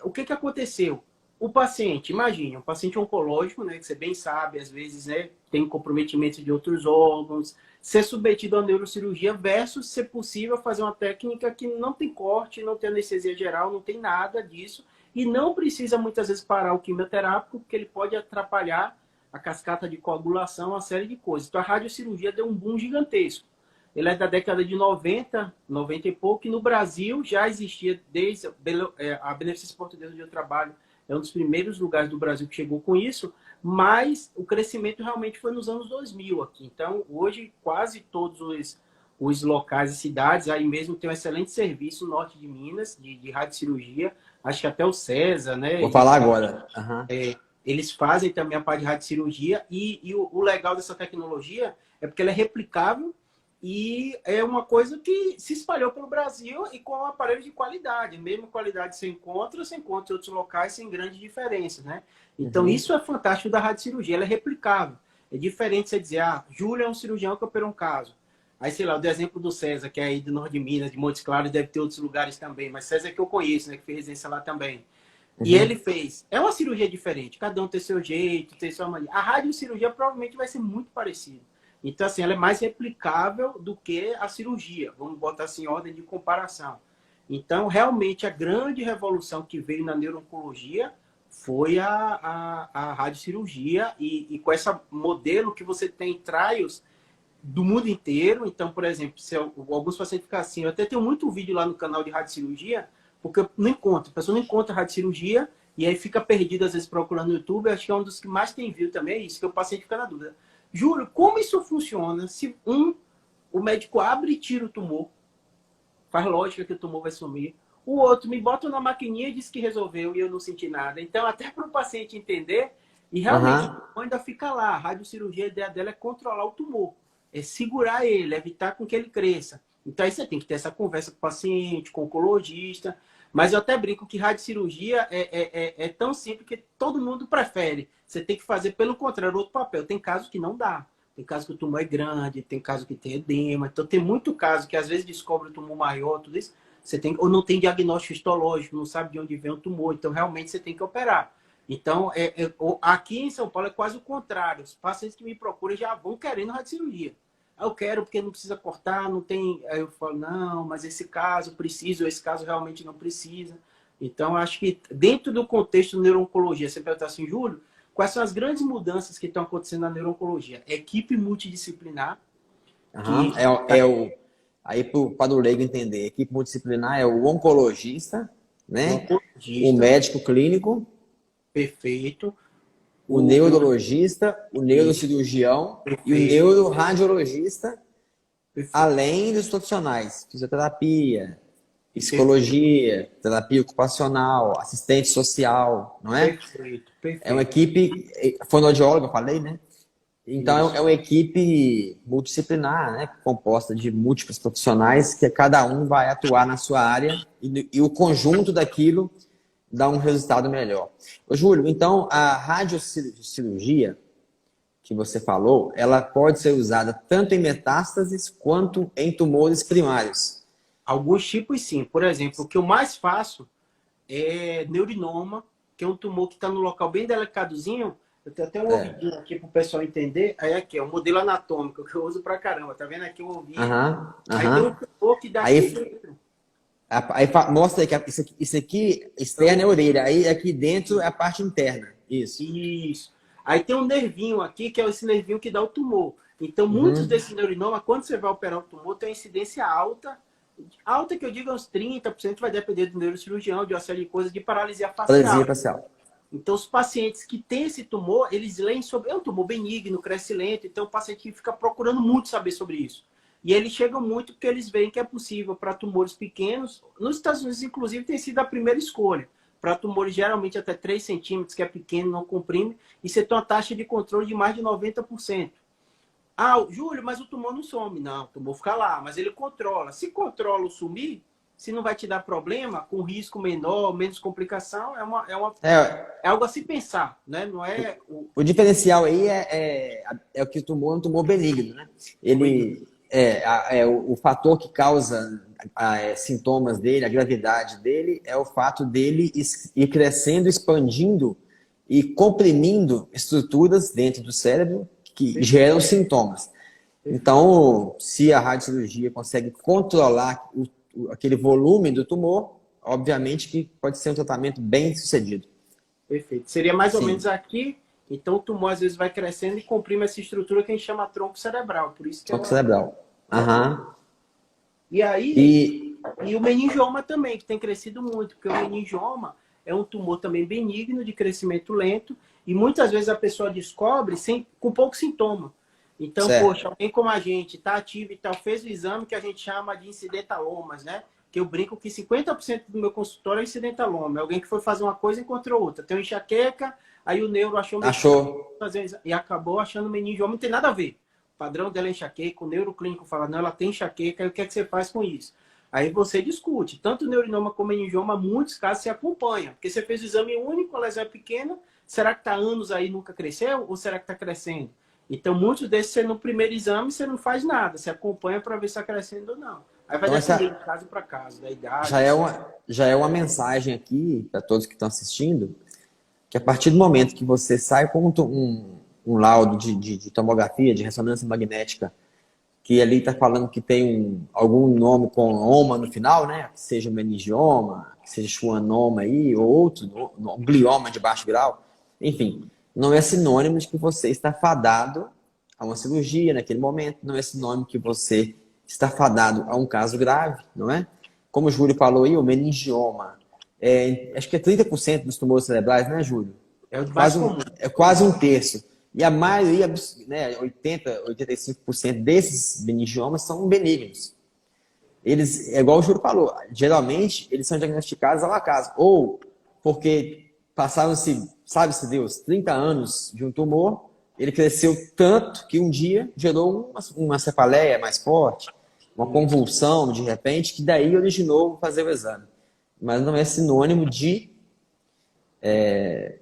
[SPEAKER 2] O que aconteceu? O paciente, imagine, um paciente oncológico, né, que você bem sabe, às vezes, né, tem comprometimento de outros órgãos, ser submetido à neurocirurgia versus ser possível fazer uma técnica que não tem corte, não tem anestesia geral, não tem nada disso, e não precisa muitas vezes parar o quimioterápico, porque ele pode atrapalhar a cascata de coagulação, uma série de coisas. Então a radiocirurgia deu um boom gigantesco. Ele é da década de 90, 90 e pouco, e no Brasil já existia desde a Beneficência Portuguesa onde eu trabalho, é um dos primeiros lugares do Brasil que chegou com isso, mas o crescimento realmente foi nos anos 2000 aqui. Então, hoje, quase todos os locais e cidades, aí mesmo tem um excelente serviço no norte de Minas, de radiocirurgia, acho que até o César, né?
[SPEAKER 1] Vou falar agora.
[SPEAKER 2] Eles fazem também a parte de radiocirurgia, e o legal dessa tecnologia é porque ela é replicável, e é uma coisa que se espalhou pelo Brasil e com um aparelho de qualidade. Mesmo qualidade você encontra em outros locais sem grande diferença, né? Então, isso é fantástico da radiocirurgia. Ela é replicável. É diferente você dizer, Júlio é um cirurgião que operou um caso. Aí, sei lá, o exemplo do César, que é aí do norte de Minas, de Montes Claros, deve ter outros lugares também. Mas César é que eu conheço, né? Que fez residência lá também. E ele fez. É uma cirurgia diferente. Cada um tem seu jeito, tem sua maneira. A radiocirurgia provavelmente vai ser muito parecida. Então, assim, ela é mais replicável do que a cirurgia. Vamos botar assim em ordem de comparação. Então, realmente, a grande revolução que veio na neuro-oncologia foi a radiocirurgia. E com esse modelo que você tem trials do mundo inteiro. Então, por exemplo, se alguns pacientes ficam assim... Eu até tenho muito vídeo lá no canal de radiocirurgia porque não encontra, a pessoa não encontra radiocirurgia e aí fica perdido, às vezes, procurando no YouTube. Acho que é um dos que mais tem view também, é isso, que o paciente fica na dúvida. Júlio, como isso funciona se o médico abre e tira o tumor, faz lógica que o tumor vai sumir, o outro me bota na maquininha e diz que resolveu e eu não senti nada. Então, até para o paciente entender, e realmente o tumor ainda fica lá. A radiocirurgia, a ideia dela é controlar o tumor, é segurar ele, evitar com que ele cresça. Então, aí você tem que ter essa conversa com o paciente, com o oncologista. Mas eu até brinco que radiocirurgia é tão simples que todo mundo prefere. Você tem que fazer, pelo contrário, outro papel. Tem casos que não dá. Tem casos que o tumor é grande, tem casos que tem edema. Então, tem muito caso que às vezes descobre o tumor maior, tudo isso. Você tem, ou não tem diagnóstico histológico, não sabe de onde vem o tumor. Então, realmente, você tem que operar. Então, aqui em São Paulo é quase o contrário. Os pacientes que me procuram já vão querendo radiocirurgia. Eu quero porque não precisa cortar, não tem... Aí eu falo, não, mas esse caso precisa, ou esse caso realmente não precisa. Então, acho que dentro do contexto da neuro-oncologia, você pergunta assim, Júlio, quais são as grandes mudanças que estão acontecendo na neuro-oncologia? Equipe multidisciplinar.
[SPEAKER 1] Aí, para o leigo entender, equipe multidisciplinar é o oncologista, né? O médico clínico.
[SPEAKER 2] Perfeito.
[SPEAKER 1] O neurologista, o neurocirurgião e o neuroradiologista, além dos profissionais, fisioterapia, psicologia, terapia ocupacional, assistente social, não é?
[SPEAKER 2] Perfeito.
[SPEAKER 1] É uma equipe, fonoaudióloga, eu falei, né? Então, é uma equipe multidisciplinar, né? Composta de múltiplos profissionais que cada um vai atuar na sua área e o conjunto daquilo dá um resultado melhor. Ô, Júlio, então a radiocirurgia que você falou, ela pode ser usada tanto em metástases quanto em tumores primários.
[SPEAKER 2] Alguns tipos sim. Por exemplo, o que eu mais faço é neurinoma, que é um tumor que está no local bem delicadozinho. Eu tenho até um ouvidinho aqui para o pessoal entender. Aí aqui, é o modelo anatômico que eu uso pra caramba. Tá vendo aqui o ouvido? Aí tem um tumor que dá aqui dentro.
[SPEAKER 1] Aí mostra aí que isso aqui externo é a orelha, aí aqui dentro é a parte interna. Isso.
[SPEAKER 2] Aí tem um nervinho aqui, que é esse nervinho que dá o tumor. Então, muitos desses neurinomas, quando você vai operar o tumor, tem uma incidência alta. Alta que eu digo, uns 30%, vai depender do neurocirurgião, de uma série de coisas, de paralisia facial.
[SPEAKER 1] Paralisia facial.
[SPEAKER 2] Então, os pacientes que têm esse tumor, eles leem sobre... É um tumor benigno, cresce lento. Então, o paciente fica procurando muito saber sobre isso. E eles chegam muito porque eles veem que é possível para tumores pequenos. Nos Estados Unidos, inclusive, tem sido a primeira escolha. Para tumores geralmente até 3 centímetros, que é pequeno, não comprime. E você tem uma taxa de controle de mais de 90%. Ah, Júlio, mas o tumor não some. Não, o tumor fica lá, mas ele controla. Se controla o sumir, se não vai te dar problema, com risco menor, menos complicação, é algo a se pensar, né? Não é...
[SPEAKER 1] O diferencial aí é o que o tumor é um tumor benigno, né? Ele... o fator que causa sintomas dele, a gravidade dele, é o fato dele ir crescendo, expandindo e comprimindo estruturas dentro do cérebro que geram sintomas. Então, se a radiocirurgia consegue controlar aquele volume do tumor, obviamente que pode ser um tratamento bem sucedido.
[SPEAKER 2] Perfeito. Seria mais ou menos aqui. Então, o tumor às vezes vai crescendo e comprime essa estrutura que a gente chama tronco cerebral. Por isso que
[SPEAKER 1] tronco cerebral.
[SPEAKER 2] E aí, e o meningioma também, que tem crescido muito, porque o meningioma é um tumor também benigno, de crescimento lento, e muitas vezes a pessoa descobre com pouco sintoma. Então, poxa, alguém como a gente está ativo e tal, fez o exame que a gente chama de incidentalomas, né? Que eu brinco que 50% do meu consultório é incidentaloma. É alguém que foi fazer uma coisa e encontrou outra. Tem uma enxaqueca, aí o neuro achou e acabou achando meningioma, não tem nada a ver. O padrão dela é enxaqueca, o neuroclínico fala, não, ela tem enxaqueca, aí o que é que você faz com isso? Aí você discute. Tanto o neurinoma como o meningioma, muitos casos se acompanham. Porque você fez o exame único, a lesão é pequena, será que está anos aí e nunca cresceu? Ou será que está crescendo? Então, muitos desses, você no primeiro exame, você não faz nada. Você acompanha para ver se está crescendo ou não. Aí vai depender de caso para caso, da idade.
[SPEAKER 1] Já é uma mensagem aqui para todos que estão assistindo, que a partir do momento que você sai com um laudo de tomografia, de ressonância magnética, que ali está falando que tem algum nome com oma no final, né? Que seja meningioma, que seja schwannoma aí, ou outro, um glioma de baixo grau. Enfim, não é sinônimo de que você está fadado a uma cirurgia naquele momento, não é sinônimo que você está fadado a um caso grave, não é? como o Júlio falou aí, o meningioma, acho que é 30% dos tumores cerebrais, né, Júlio?
[SPEAKER 2] É o mais comum.
[SPEAKER 1] É quase um terço. E a maioria, né, 85% desses meningiomas são benignos. Eles, é igual o Júlio falou, geralmente eles são diagnosticados ao acaso. Ou porque passaram-se, sabe-se Deus, 30 anos de um tumor, ele cresceu tanto que um dia gerou uma cefaleia mais forte, uma convulsão de repente, que daí originou fazer o exame. Mas não é sinônimo de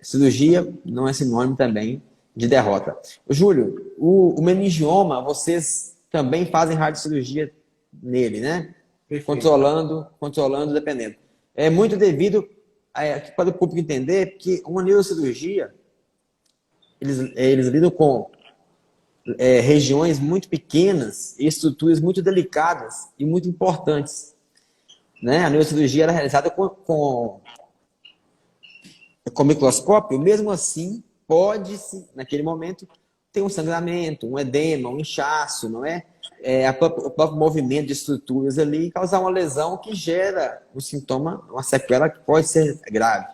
[SPEAKER 1] cirurgia, não é sinônimo também de derrota. Júlio, o meningioma, vocês também fazem radiocirurgia nele, né?
[SPEAKER 2] Perfeito.
[SPEAKER 1] Controlando, dependendo. É muito devido, para o público entender, que uma neurocirurgia, eles lidam com regiões muito pequenas e estruturas muito delicadas e muito importantes. Né? A neurocirurgia era realizada com microscópio, mesmo assim, pode-se, naquele momento, ter um sangramento, um edema, um inchaço, não é? O próprio movimento de estruturas ali causar uma lesão que gera um sintoma, uma sequela que pode ser grave.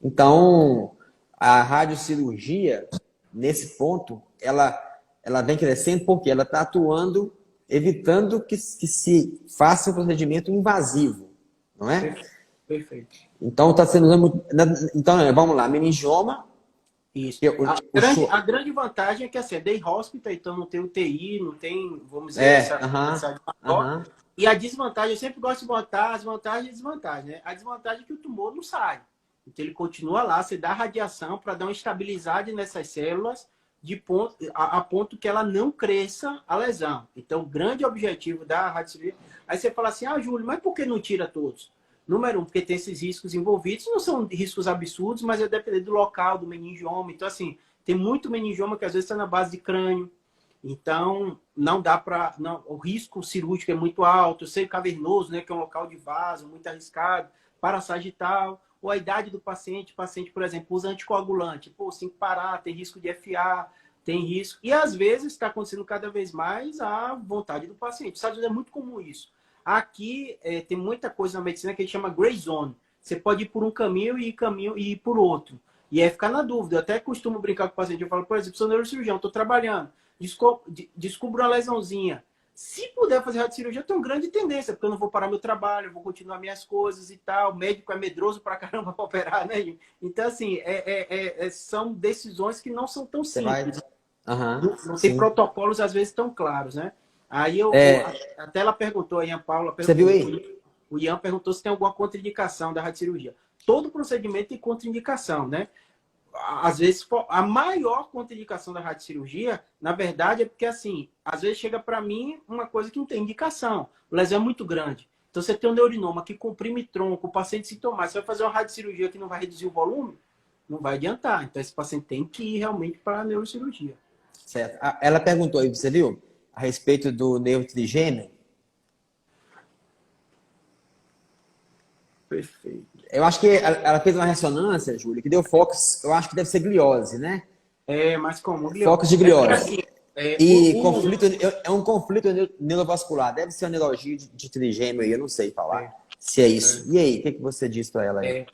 [SPEAKER 1] Então, a radiocirurgia, nesse ponto, ela vem crescendo porque ela está atuando, evitando que se faça um procedimento invasivo, não é?
[SPEAKER 2] Perfeito.
[SPEAKER 1] Então, está sendo muito... Então, vamos lá, meningioma.
[SPEAKER 2] Isso. A grande vantagem é que assim, é day hospital, então não tem UTI, não tem, vamos dizer, essa E a desvantagem, eu sempre gosto de botar as vantagens e desvantagens, né? A desvantagem é que o tumor não sai. Então ele continua lá, você dá radiação para dar uma estabilidade nessas células a ponto que ela não cresça a lesão. Então o grande objetivo da radiocirurgia... Aí você fala assim, Júlio, mas por que não tira todos? Número 1, porque tem esses riscos envolvidos, não são riscos absurdos, mas é depender do local, do meningioma. Então, assim, tem muito meningioma que às vezes está na base de crânio. Então, não dá para... O risco cirúrgico é muito alto, seio cavernoso, né, que é um local de vaso, muito arriscado, parasagital, ou a idade do paciente. O paciente, por exemplo, usa anticoagulante. Pô, tem que parar, tem risco de FA, tem risco... E, às vezes, está acontecendo cada vez mais a vontade do paciente. Nos Estados Unidos é muito comum isso. Aqui tem muita coisa na medicina que a gente chama gray zone. Você pode ir por um caminho e ir por outro. E aí ficar na dúvida. Eu até costumo brincar com o paciente. Eu falo, por exemplo, sou neurocirurgião, estou trabalhando, descubro uma lesãozinha. Se puder fazer radiocirurgia, eu tenho grande tendência, porque eu não vou parar meu trabalho, eu vou continuar minhas coisas e tal. O médico é medroso pra caramba para operar, né? Então, assim, são decisões que não são tão simples. Não tem protocolos, às vezes, tão claros, né? Aí até ela perguntou, a Ian Paula perguntou,
[SPEAKER 1] você viu aí?
[SPEAKER 2] O Ian perguntou se tem alguma contraindicação da radiocirurgia. Todo procedimento tem contraindicação, né? Às vezes, a maior contraindicação da radiocirurgia, na verdade, é porque, assim, às vezes chega para mim uma coisa que não tem indicação. O lesão é muito grande. Então, você tem um neurinoma que comprime tronco, o paciente sintomático, você vai fazer uma radiocirurgia que não vai reduzir o volume, não vai adiantar. Então, esse paciente tem que ir realmente para a neurocirurgia.
[SPEAKER 1] Certo. Ela perguntou aí, você viu? A respeito do nervo trigêmeo.
[SPEAKER 2] Perfeito.
[SPEAKER 1] Eu acho que ela fez uma ressonância, Júlia, que deu focos, eu acho que deve ser gliose, né?
[SPEAKER 2] Mas como gliose.
[SPEAKER 1] Focos de gliose.
[SPEAKER 2] Assim,
[SPEAKER 1] conflito, é um conflito neurovascular, deve ser uma neurologia de trigêmeo aí, eu não sei falar se é isso. E aí, o que você diz para ela aí?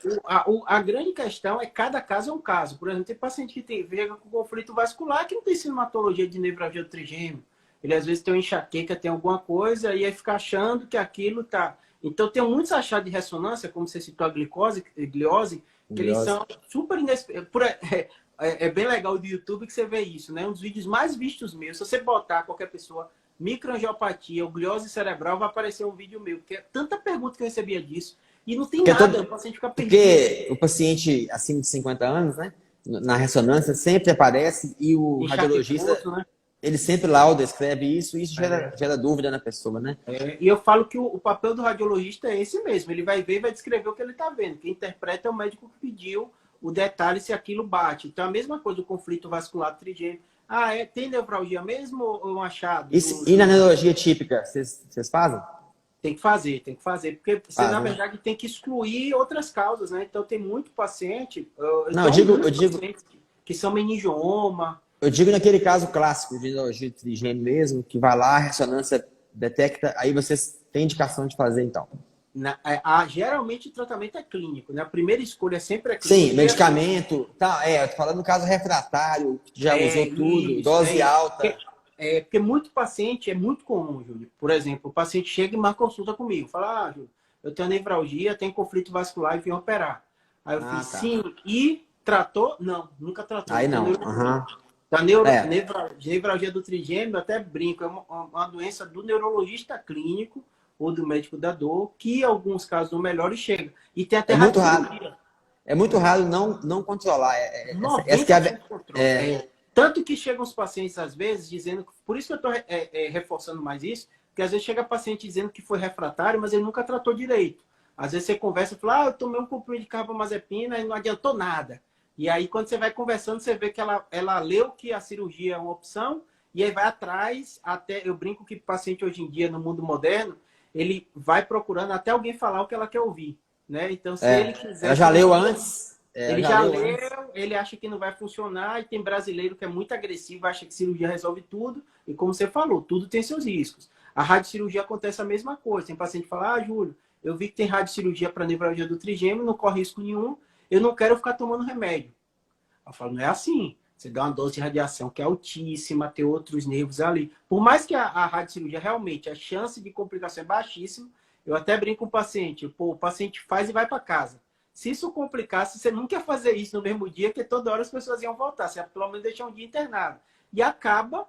[SPEAKER 2] A grande questão é que cada caso é um caso. Por exemplo, tem paciente que vega com conflito vascular que não tem sintomatologia de nevralgia do trigêmeo. Ele às vezes tem uma enxaqueca, tem alguma coisa, e aí fica achando que aquilo tá... Então tem muitos achados de ressonância, como você citou a gliose, que eles são super inesperados. É bem legal do YouTube que você vê isso, né? Um dos vídeos mais vistos meus, se você botar qualquer pessoa, microangiopatia ou gliose cerebral, vai aparecer um vídeo meu, porque é tanta pergunta que eu recebia disso, e não tem nada, o paciente fica perdido.
[SPEAKER 1] Porque o paciente acima de 50 anos, né? Na ressonância sempre aparece e o radiologista... Né? Ele sempre lauda, escreve isso, e isso gera dúvida na pessoa, né?
[SPEAKER 2] E eu falo que o papel do radiologista é esse mesmo. Ele vai ver e vai descrever o que ele está vendo. Quem interpreta é o médico que pediu o detalhe se aquilo bate. Então, a mesma coisa do conflito vascular trigêmeo. Tem nevralgia mesmo ou um achado?
[SPEAKER 1] E na neurologia típica, vocês fazem?
[SPEAKER 2] Tem que fazer. Porque você, na verdade, tem que excluir outras causas, né? Então, tem muito paciente...
[SPEAKER 1] Não, eu digo...
[SPEAKER 2] Que são meningioma...
[SPEAKER 1] Eu digo naquele caso clássico de neurologia de trigêmeo mesmo, que vai lá, a ressonância detecta, aí vocês têm indicação de fazer, então.
[SPEAKER 2] Geralmente o tratamento é clínico, né? A primeira escolha sempre é
[SPEAKER 1] Sim,
[SPEAKER 2] clínica.
[SPEAKER 1] medicamento. Tá, eu tô falando no caso refratário, que já usou tudo,
[SPEAKER 2] Isso,
[SPEAKER 1] dose
[SPEAKER 2] isso.
[SPEAKER 1] alta.
[SPEAKER 2] Porque muito paciente, é muito comum, Júlio. Por exemplo, o paciente chega e marca consulta comigo. Fala, Júlio, eu tenho nevralgia, tenho conflito vascular e vim operar. Aí eu
[SPEAKER 1] Ah,
[SPEAKER 2] fiz,
[SPEAKER 1] tá.
[SPEAKER 2] sim. E tratou? Não, nunca tratou.
[SPEAKER 1] Aí
[SPEAKER 2] Não tem
[SPEAKER 1] não.
[SPEAKER 2] neurologia.
[SPEAKER 1] Aham.
[SPEAKER 2] Da
[SPEAKER 1] É,
[SPEAKER 2] nevralgia do trigêmeo, eu até brinco, é uma doença do neurologista clínico ou do médico da dor, que em alguns casos não melhora e chega. E tem até
[SPEAKER 1] é muito raro.
[SPEAKER 2] radiocirurgia.
[SPEAKER 1] É muito raro não controlar. Essa que é
[SPEAKER 2] 90% controle. Tanto que chegam os pacientes, às vezes, dizendo. Por isso que eu estou reforçando mais isso, porque às vezes chega paciente dizendo que foi refratário, mas ele nunca tratou direito. Às vezes você conversa e fala, eu tomei um comprimido de carbamazepina e não adiantou nada. E aí, quando você vai conversando, você vê que ela leu que a cirurgia é uma opção, e aí vai atrás, até. Eu brinco que o paciente hoje em dia, no mundo moderno, ele vai procurando até alguém falar o que ela quer ouvir. Né? Então, se ele
[SPEAKER 1] ela
[SPEAKER 2] quiser
[SPEAKER 1] já leu
[SPEAKER 2] cirurgia,
[SPEAKER 1] antes. Ela
[SPEAKER 2] ele
[SPEAKER 1] já
[SPEAKER 2] já
[SPEAKER 1] leu
[SPEAKER 2] leu,
[SPEAKER 1] antes.
[SPEAKER 2] ele acha que não vai funcionar, e tem brasileiro que é muito agressivo, acha que cirurgia resolve tudo, e como você falou, tudo tem seus riscos. A radiocirurgia acontece a mesma coisa. Tem paciente que fala, Júlio, eu vi que tem radiocirurgia para nevralgia do trigêmeo, não corre risco nenhum, eu não quero ficar tomando remédio. Eu falo, não é assim. Você dá uma dose de radiação que é altíssima, tem outros nervos ali. Por mais que a radiocirurgia realmente, a chance de complicação é baixíssima, eu até brinco com o paciente, o paciente faz e vai para casa. Se isso complicasse, você não quer fazer isso no mesmo dia, que toda hora as pessoas iam voltar. Você ia pelo menos deixar um dia internado. E acaba,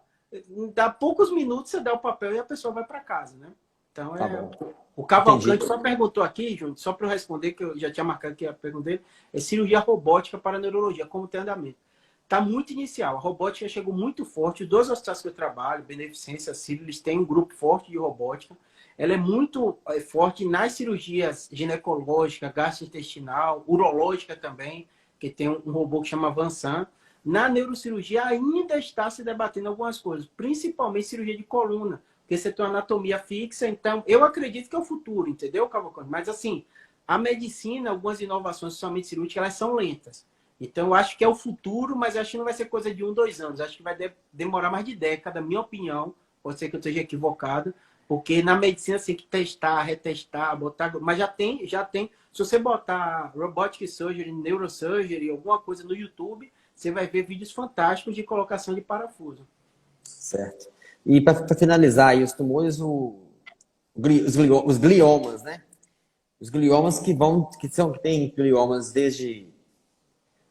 [SPEAKER 2] dá poucos minutos, você dá o papel e a pessoa vai para casa, né? Então,
[SPEAKER 1] Tá bom.
[SPEAKER 2] o
[SPEAKER 1] Entendi.
[SPEAKER 2] Cavalcante só perguntou aqui, Júlio, só para eu responder, que eu já tinha marcado aqui a pergunta dele, é cirurgia robótica para neurologia, como tem andamento. Está muito inicial, a robótica chegou muito forte, os dois hospitais que eu trabalho, Beneficência, Sírio, eles têm um grupo forte de robótica. Ela é muito forte nas cirurgias ginecológica, gastrointestinal, urológica também, que tem um robô que chama Vansan. Na neurocirurgia ainda está se debatendo algumas coisas, principalmente cirurgia de coluna, porque você tem uma anatomia fixa, então eu acredito que é o futuro, entendeu, Cavalcante? Mas assim, a medicina, algumas inovações, somente cirúrgicas, elas são lentas. Então eu acho que é o futuro, mas acho que não vai ser coisa de 2 anos. Acho que vai demorar mais de década, minha opinião. Pode ser que eu esteja equivocado, porque na medicina você tem que testar, retestar, botar. Mas já tem. Se você botar robotic surgery, neurosurgery, alguma coisa no YouTube, você vai ver vídeos fantásticos de colocação de parafuso.
[SPEAKER 1] Certo. E para finalizar aí, os tumores, os gliomas, né? Os gliomas que tem gliomas desde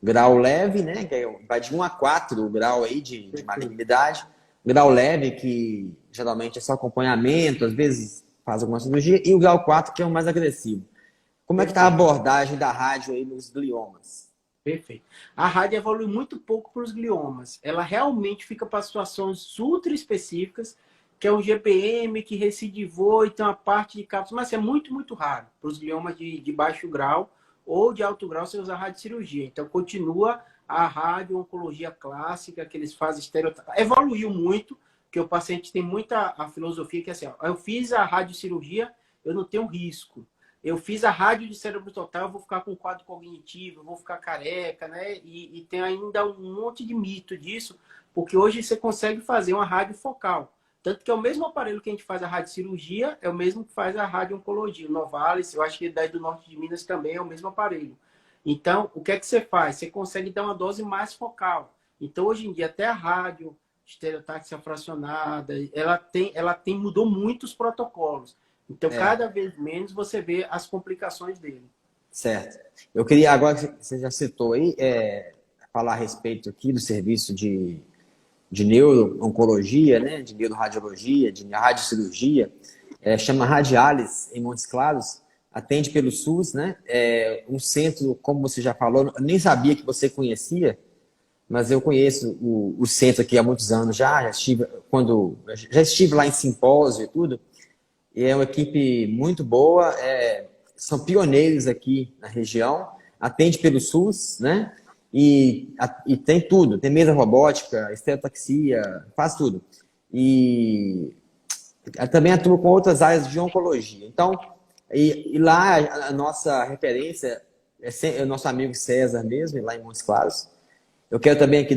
[SPEAKER 1] grau leve, né? Vai de 1 a 4 o grau aí de malignidade. Grau leve, que geralmente é só acompanhamento, às vezes faz alguma cirurgia. E o grau 4, que é o mais agressivo. Como é que está a
[SPEAKER 2] Perfeito.
[SPEAKER 1] abordagem da rádio aí nos gliomas?
[SPEAKER 2] Perfeito. A rádio evolui muito pouco para os gliomas. Ela realmente fica para situações ultra específicas, que é o GPM, que recidivou e tem uma parte de cápsula, mas é muito, muito raro para os gliomas de baixo grau ou de alto grau você usar radiocirurgia. Então, continua a radio-oncologia clássica, que eles fazem estereotipia. Evoluiu muito, porque o paciente tem muita a filosofia que é assim, ó, eu fiz a radiocirurgia, eu não tenho risco. Eu fiz a rádio de cérebro total, eu vou ficar com quadro cognitivo, eu vou ficar careca, né? E tem ainda um monte de mito disso, porque hoje você consegue fazer uma rádio focal. Tanto que é o mesmo aparelho que a gente faz a radiocirurgia, é o mesmo que faz a radio-oncologia. O Novalis, eu acho que daí do norte de Minas também é o mesmo aparelho. Então, o que é que você faz? Você consegue dar uma dose mais focal. Então, hoje em dia, até a rádio, estereotáxia fracionada, mudou muito os protocolos. Então,
[SPEAKER 1] É,
[SPEAKER 2] cada vez menos você vê as complicações dele.
[SPEAKER 1] certo. Eu queria, agora que você já citou aí, falar a respeito aqui do serviço de neuro-oncologia, né? De neuroradiologia, de radiocirurgia. Chama Radialis, em Montes Claros. Atende pelo SUS, né? Um centro, como você já falou, eu nem sabia que você conhecia, mas eu conheço o centro aqui há muitos anos já estive lá em simpósio e tudo. E é uma equipe muito boa, são pioneiros aqui na região, atende pelo SUS, né? E tem tudo, tem mesa robótica, estereotaxia, faz tudo. E também atua com outras áreas de oncologia. Então, e lá a nossa referência é o nosso amigo César mesmo, lá em Montes Claros. Eu quero também aqui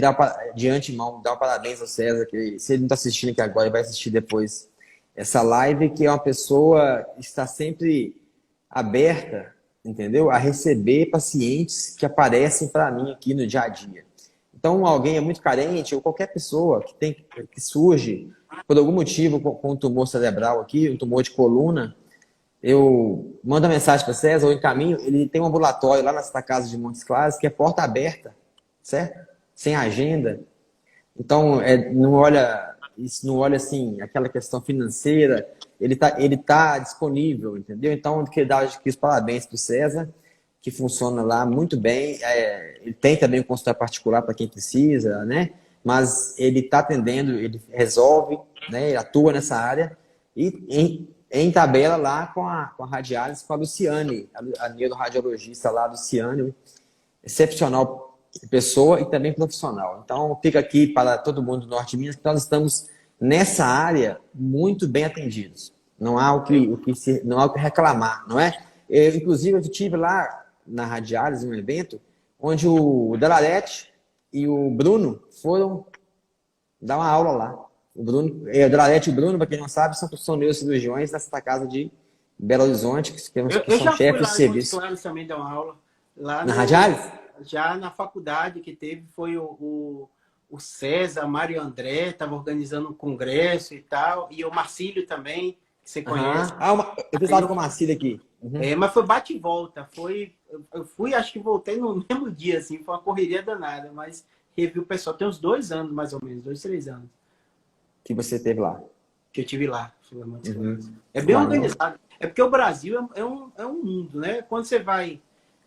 [SPEAKER 1] de antemão dar um parabéns ao César, que se ele não está assistindo aqui agora, ele vai assistir depois essa live, que é uma pessoa que está sempre aberta, entendeu? A receber pacientes que aparecem para mim aqui no dia a dia. Então, alguém é muito carente, ou qualquer pessoa que surge por algum motivo com um tumor cerebral aqui, um tumor de coluna, eu mando a mensagem para o César, ou encaminho, ele tem um ambulatório lá na Santa Casa de Montes Claros, que é porta aberta, certo? Sem agenda. Então, não olha, isso não olha assim, aquela questão financeira, ele tá disponível, entendeu? Então, eu queria dar aqui os parabéns para o César, que funciona lá muito bem. Ele tem também um consultório particular para quem precisa, né? Mas ele está atendendo, ele resolve, né? Ele atua nessa área e em tabela lá com a radiálise, com a Luciane, a neuroradiologista lá, Luciane, excepcional pessoa e também profissional. Então, fica aqui para todo mundo do Norte de Minas que nós estamos nessa área muito bem atendidos. Não há não há o que reclamar, não é? Inclusive, eu estive lá na Radiálise, um evento, onde o Delarete e o Bruno foram dar uma aula lá. O Delarete e o Bruno, para quem não sabe, são neurocirurgiões da Santa Casa de Belo Horizonte, que
[SPEAKER 2] Eu
[SPEAKER 1] são
[SPEAKER 2] já fui
[SPEAKER 1] chefes de
[SPEAKER 2] lá em Montes
[SPEAKER 1] serviço.
[SPEAKER 2] Claros também dar uma aula. Lá
[SPEAKER 1] Na Radiálise?
[SPEAKER 2] já na faculdade que teve, foi o César, Mário André, estava organizando um congresso e tal, e o Marcílio também, que você conhece.
[SPEAKER 1] Eu fiz aula com o Marcílio aqui. Uhum.
[SPEAKER 2] Mas foi bate e volta. Eu fui, acho que voltei no mesmo dia, assim, foi uma correria danada, mas revi o pessoal. Tem uns 2 anos, mais ou menos, 2, 3 anos.
[SPEAKER 1] Que você teve lá.
[SPEAKER 2] Que eu tive lá.
[SPEAKER 1] Uhum.
[SPEAKER 2] É bem organizado. É porque o Brasil é um mundo, né? Quando você vai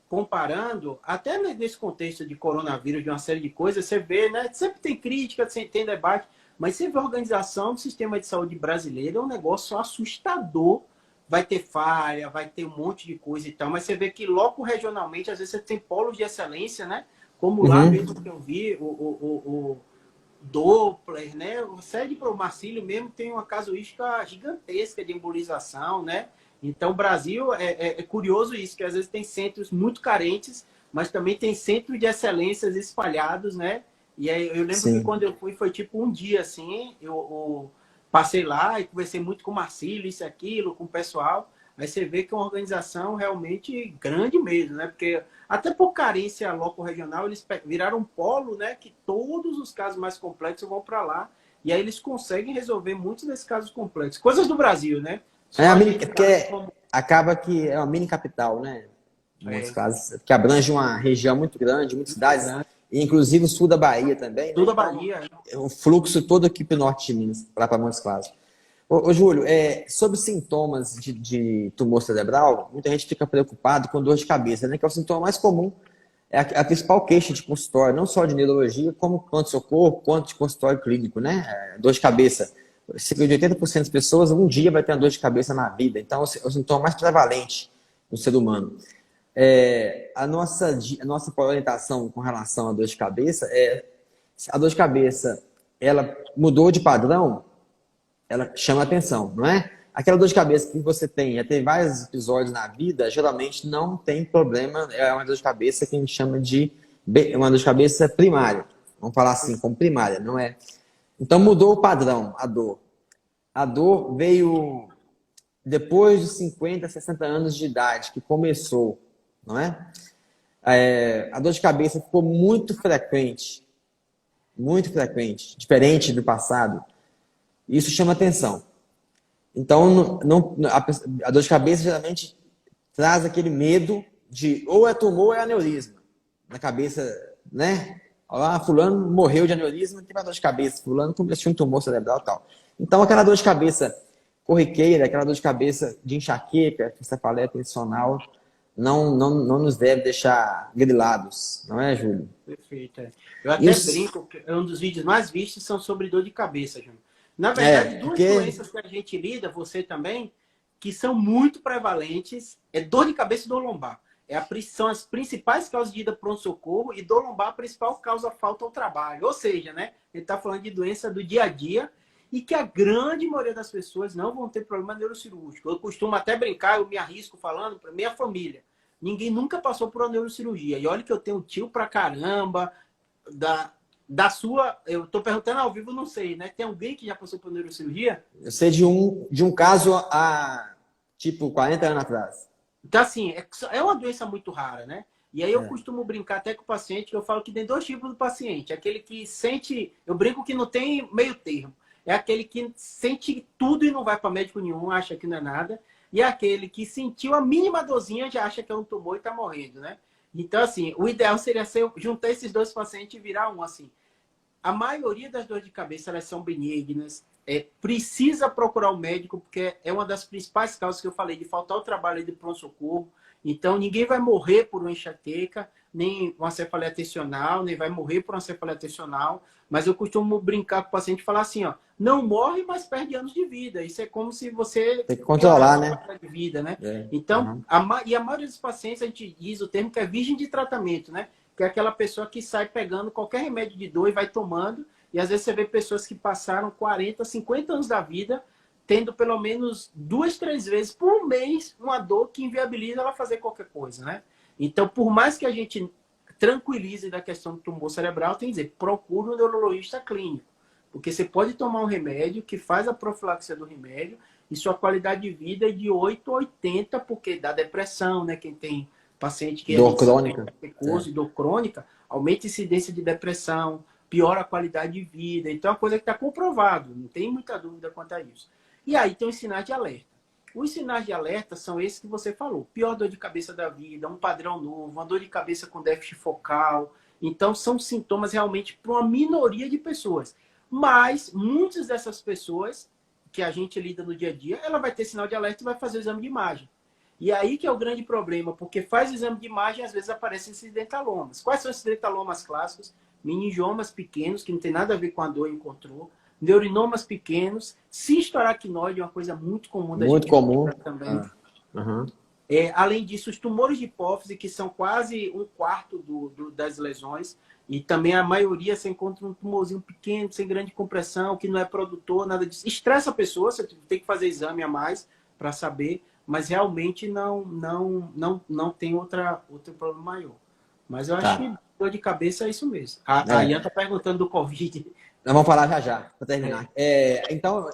[SPEAKER 2] comparando, até nesse contexto de coronavírus, de uma série de coisas, você vê, né? Sempre tem crítica, tem debate, mas você vê a organização do sistema de saúde brasileiro, é um negócio assustador. Vai ter falha, vai ter um monte de coisa e tal, mas você vê que logo regionalmente, às vezes você tem polos de excelência, né? Como lá mesmo que eu vi, o Doppler, né? O sede para o Marcílio mesmo tem uma casuística gigantesca de embolização, né? Então, o Brasil é curioso isso, que às vezes tem centros muito carentes, mas também tem centros de excelências espalhados, né? E aí, eu lembro que quando eu fui, foi tipo um dia, assim, eu passei lá e conversei muito com o Marcílio, isso e aquilo, com o pessoal. Aí você vê que é uma organização realmente grande mesmo, né? Porque até por carência local-regional, eles viraram um polo, né? Que todos os casos mais complexos vão para lá. E aí eles conseguem resolver muitos desses casos complexos. Coisas do Brasil, né?
[SPEAKER 1] Porque acaba que é uma mini capital, né? Em muitos casos, que abrange uma região muito grande, muitas cidades, inclusive o sul da Bahia também.
[SPEAKER 2] Sul da Bahia.
[SPEAKER 1] O fluxo todo aqui para o norte de Minas, para Montes Claros. Ô, Júlio, sobre sintomas de tumor cerebral, muita gente fica preocupado com dor de cabeça, né? Que é o sintoma mais comum, é a principal queixa de consultório, não só de neurologia, como pronto-socorro, quanto de consultório clínico, né? Dor de cabeça. Cerca de 80% das pessoas, um dia vai ter uma dor de cabeça na vida. Então, é o sintoma mais prevalente no ser humano. A nossa orientação com relação à dor de cabeça a dor de cabeça, ela mudou de padrão, ela chama atenção, não é? Aquela dor de cabeça que você tem, já tem vários episódios na vida, geralmente não tem problema, é uma dor de cabeça que a gente chama de uma dor de cabeça primária. Vamos falar assim, como primária, não é? Então mudou o padrão, a dor. A dor veio depois de 50, 60 anos de idade, que começou, não é? A dor de cabeça ficou muito frequente, diferente do passado. Isso chama atenção. Então, a dor de cabeça geralmente traz aquele medo de ou é tumor ou é aneurisma na cabeça, né? Fulano morreu de aneurisma, teve uma dor de cabeça. Fulano começou um tumor cerebral e tal. Então, aquela dor de cabeça corriqueira, aquela dor de cabeça de enxaqueca, cefaleia tensional, não nos deve deixar grilados, não é, Júlio?
[SPEAKER 2] Perfeito. Eu até brinco que um dos vídeos mais vistos são sobre dor de cabeça, Júlio. Na verdade, duas doenças que a gente lida, você também, que são muito prevalentes, é dor de cabeça e dor lombar. São as principais causas de ida pronto-socorro e dor lombar a principal causa falta ao trabalho. Ou seja, né, a gente está falando de doença do dia a dia e que a grande maioria das pessoas não vão ter problema neurocirúrgico. Eu costumo até brincar, eu me arrisco falando para minha família. Ninguém nunca passou por uma neurocirurgia. E olha que eu tenho tio pra caramba, da sua... Eu tô perguntando ao vivo, não sei, né? Tem alguém que já passou por neurocirurgia?
[SPEAKER 1] Eu sei de um caso há, tipo, 40 anos atrás.
[SPEAKER 2] Então, assim, é uma doença muito rara, né? E aí eu costumo brincar até com o paciente, que eu falo que tem dois tipos do paciente. Aquele que sente, eu brinco que não tem meio termo. É aquele que sente tudo e não vai para médico nenhum, acha que não é nada. E é aquele que sentiu a mínima dorzinha, já acha que é um tumor e está morrendo, né? Então, assim, o ideal seria juntar esses dois pacientes e virar um, assim. A maioria das dores de cabeça, elas são benignas. Precisa procurar o médico, porque é uma das principais causas que eu falei, de faltar o trabalho de pronto-socorro. Então, ninguém vai morrer por uma enxaqueca, nem uma cefaleia tensional, nem vai morrer por uma cefaleia tensional. Mas eu costumo brincar com o paciente e falar assim, ó, não morre, mas perde anos de vida. Isso é como se você
[SPEAKER 1] Tem que controlar,
[SPEAKER 2] piorasse a
[SPEAKER 1] né?
[SPEAKER 2] qualidade de vida, né?
[SPEAKER 1] É.
[SPEAKER 2] Então,
[SPEAKER 1] Uhum.
[SPEAKER 2] e a maioria dos pacientes, a gente diz o termo que é virgem de tratamento, né? Que é aquela pessoa que sai pegando qualquer remédio de dor e vai tomando. E às vezes você vê pessoas que passaram 40, 50 anos da vida tendo pelo menos 2, 3 vezes por mês uma dor que inviabiliza ela fazer qualquer coisa, né? Então, por mais que a gente tranquilize da questão do tumor cerebral, tem que dizer, procure um neurologista clínico. Porque você pode tomar um remédio que faz a profilaxia do remédio e sua qualidade de vida é de 8 a 80, porque dá depressão, né? Quem tem paciente que a
[SPEAKER 1] Dor
[SPEAKER 2] gente sabe que
[SPEAKER 1] crônica.
[SPEAKER 2] é precoce, dor crônica, aumenta a incidência de depressão, piora a qualidade de vida. Então, é uma coisa que está comprovado, não tem muita dúvida quanto a isso. E aí tem os sinais de alerta. Os sinais de alerta são esses que você falou. Pior dor de cabeça da vida, um padrão novo, uma dor de cabeça com déficit focal. Então, são sintomas realmente para uma minoria de pessoas. Mas, muitas dessas pessoas que a gente lida no dia a dia, ela vai ter sinal de alerta e vai fazer o exame de imagem. E aí que é o grande problema, porque faz o exame de imagem e às vezes aparecem esses dentalomas. Quais são esses dentalomas clássicos? Meningiomas pequenos, que não tem nada a ver com a dor e encontrou. Neurinomas pequenos. Cistoaracnoide é uma coisa muito comum da
[SPEAKER 1] Muito
[SPEAKER 2] gente
[SPEAKER 1] comum.
[SPEAKER 2] encontrar também.
[SPEAKER 1] Ah. Uhum.
[SPEAKER 2] Além disso, os tumores de hipófise, que são quase um quarto das lesões. E também a maioria você encontra um tumorzinho pequeno, sem grande compressão, que não é produtor, nada disso. Estressa a pessoa, você tem que fazer exame a mais para saber, mas realmente não tem outro problema maior. Mas eu acho que
[SPEAKER 1] Tá.
[SPEAKER 2] dor de cabeça é isso mesmo. A Ian
[SPEAKER 1] É.
[SPEAKER 2] está perguntando do Covid.
[SPEAKER 1] Nós vamos falar já já, para
[SPEAKER 2] É,
[SPEAKER 1] terminar.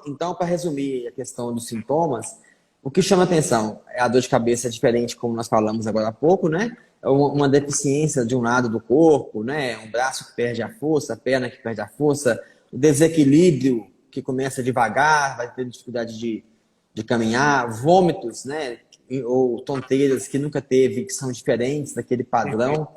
[SPEAKER 1] Então para resumir a questão dos sintomas, o que chama atenção é a dor de cabeça diferente, como nós falamos agora há pouco, né? É uma deficiência de um lado do corpo, né? Um braço que perde a força, a perna que perde a força, o desequilíbrio que começa devagar, vai ter dificuldade de caminhar, vômitos, né? Ou tonteiras que nunca teve, que são diferentes daquele
[SPEAKER 2] perfeito.
[SPEAKER 1] padrão,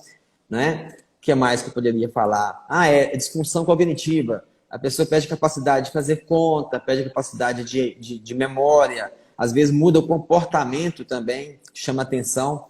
[SPEAKER 1] né? O que mais que eu poderia falar? Disfunção cognitiva. A pessoa perde capacidade de fazer conta, perde capacidade de memória, às vezes muda o comportamento também, chama atenção.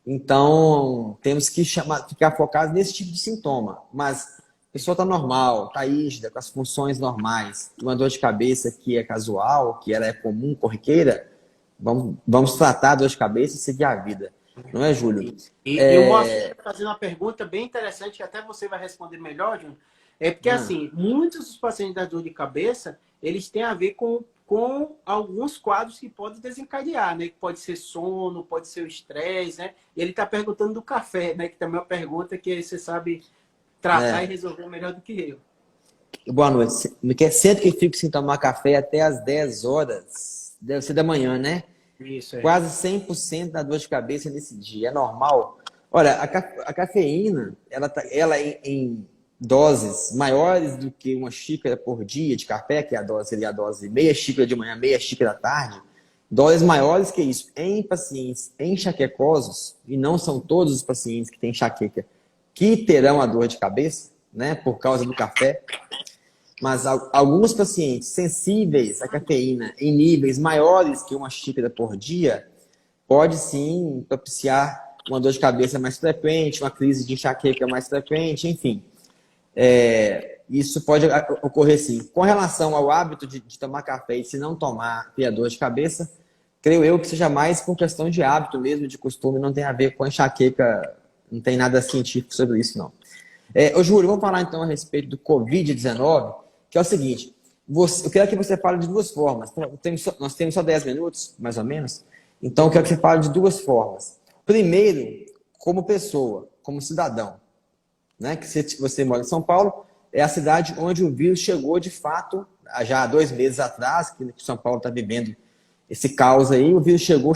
[SPEAKER 1] Então, temos que ficar focados nesse tipo de sintoma. Mas a pessoa está normal, está rígida, com as funções normais, uma dor de cabeça que é casual, que ela é comum, corriqueira, vamos tratar a dor de cabeça e seguir a vida. Não é, Júlio?
[SPEAKER 2] E o Moacir está fazendo uma pergunta bem interessante, que até você vai responder melhor, Júnior. É porque,
[SPEAKER 1] Ah,
[SPEAKER 2] assim, muitos dos pacientes da dor de cabeça, eles têm a ver com alguns quadros que podem desencadear, né? Que pode ser sono, pode ser o estresse, né? E ele está perguntando do café, né? Que também é uma pergunta que você sabe tratar e
[SPEAKER 1] é.
[SPEAKER 2] resolver melhor do que eu.
[SPEAKER 1] Boa noite. Me quer sempre que fico sem tomar café até às 10 horas. Deve ser da manhã, né?
[SPEAKER 2] Isso, é.
[SPEAKER 1] Quase 100% da dor de cabeça nesse dia. É normal? Olha, a cafeína, ela em doses maiores do que uma xícara por dia de café, que é a dose, seria a dose meia xícara de manhã, meia xícara à tarde, doses maiores que isso em pacientes enxaquecosos, e não são todos os pacientes que têm enxaqueca que terão a dor de cabeça, né, por causa do café, mas alguns pacientes sensíveis à cafeína em níveis maiores que uma xícara por dia, pode sim propiciar uma dor de cabeça mais frequente, uma crise de enxaqueca mais frequente, enfim. Isso pode ocorrer sim. Com relação ao hábito de tomar café e se não tomar ter a dor de cabeça, creio eu que seja mais por questão de hábito mesmo, de costume, não tem a ver com enxaqueca, não tem nada científico sobre isso, não. Ô, Júlio, vamos falar então a respeito do Covid-19, que é o seguinte, eu quero que você fale de duas formas. Nós temos só 10 minutos, mais ou menos, então eu quero que você fale de duas formas. Primeiro, como pessoa, como cidadão, né? Que você mora em São Paulo, é a cidade onde o vírus chegou de fato, já há 2 meses atrás, que São Paulo está vivendo esse caos aí, o vírus chegou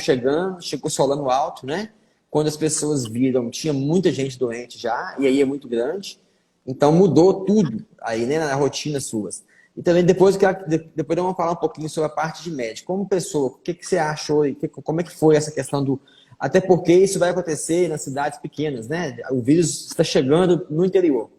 [SPEAKER 1] solando alto, né? Quando as pessoas viram, tinha muita gente doente já, e aí é muito grande. Então mudou tudo aí, né, na rotina suas. E também depois vamos falar um pouquinho sobre a parte de médico. Como pessoa, o que você achou e como é que foi essa questão do... Até porque isso vai acontecer nas cidades pequenas, né? O vírus está chegando no interior.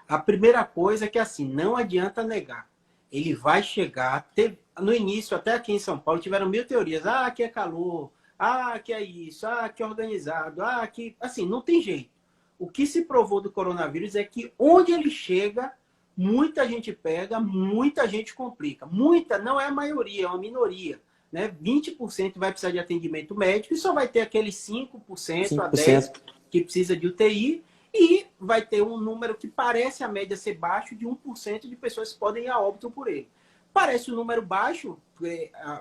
[SPEAKER 2] A primeira coisa é que, assim, não adianta negar. Ele vai chegar... No início, até aqui em São Paulo, tiveram 1000 teorias. Ah, aqui é calor. Ah, aqui é isso. Ah, aqui é organizado. Ah, aqui... Assim, não tem jeito. O que se provou do coronavírus é que onde ele chega, muita gente pega, muita gente complica. Muita, não é a maioria, é uma minoria. Né? 20% vai precisar de atendimento médico e só vai ter aqueles 5% a 10% que precisa de UTI. E vai ter um número que parece a média ser baixo de 1% de pessoas que podem ir a óbito por ele. Parece um número baixo,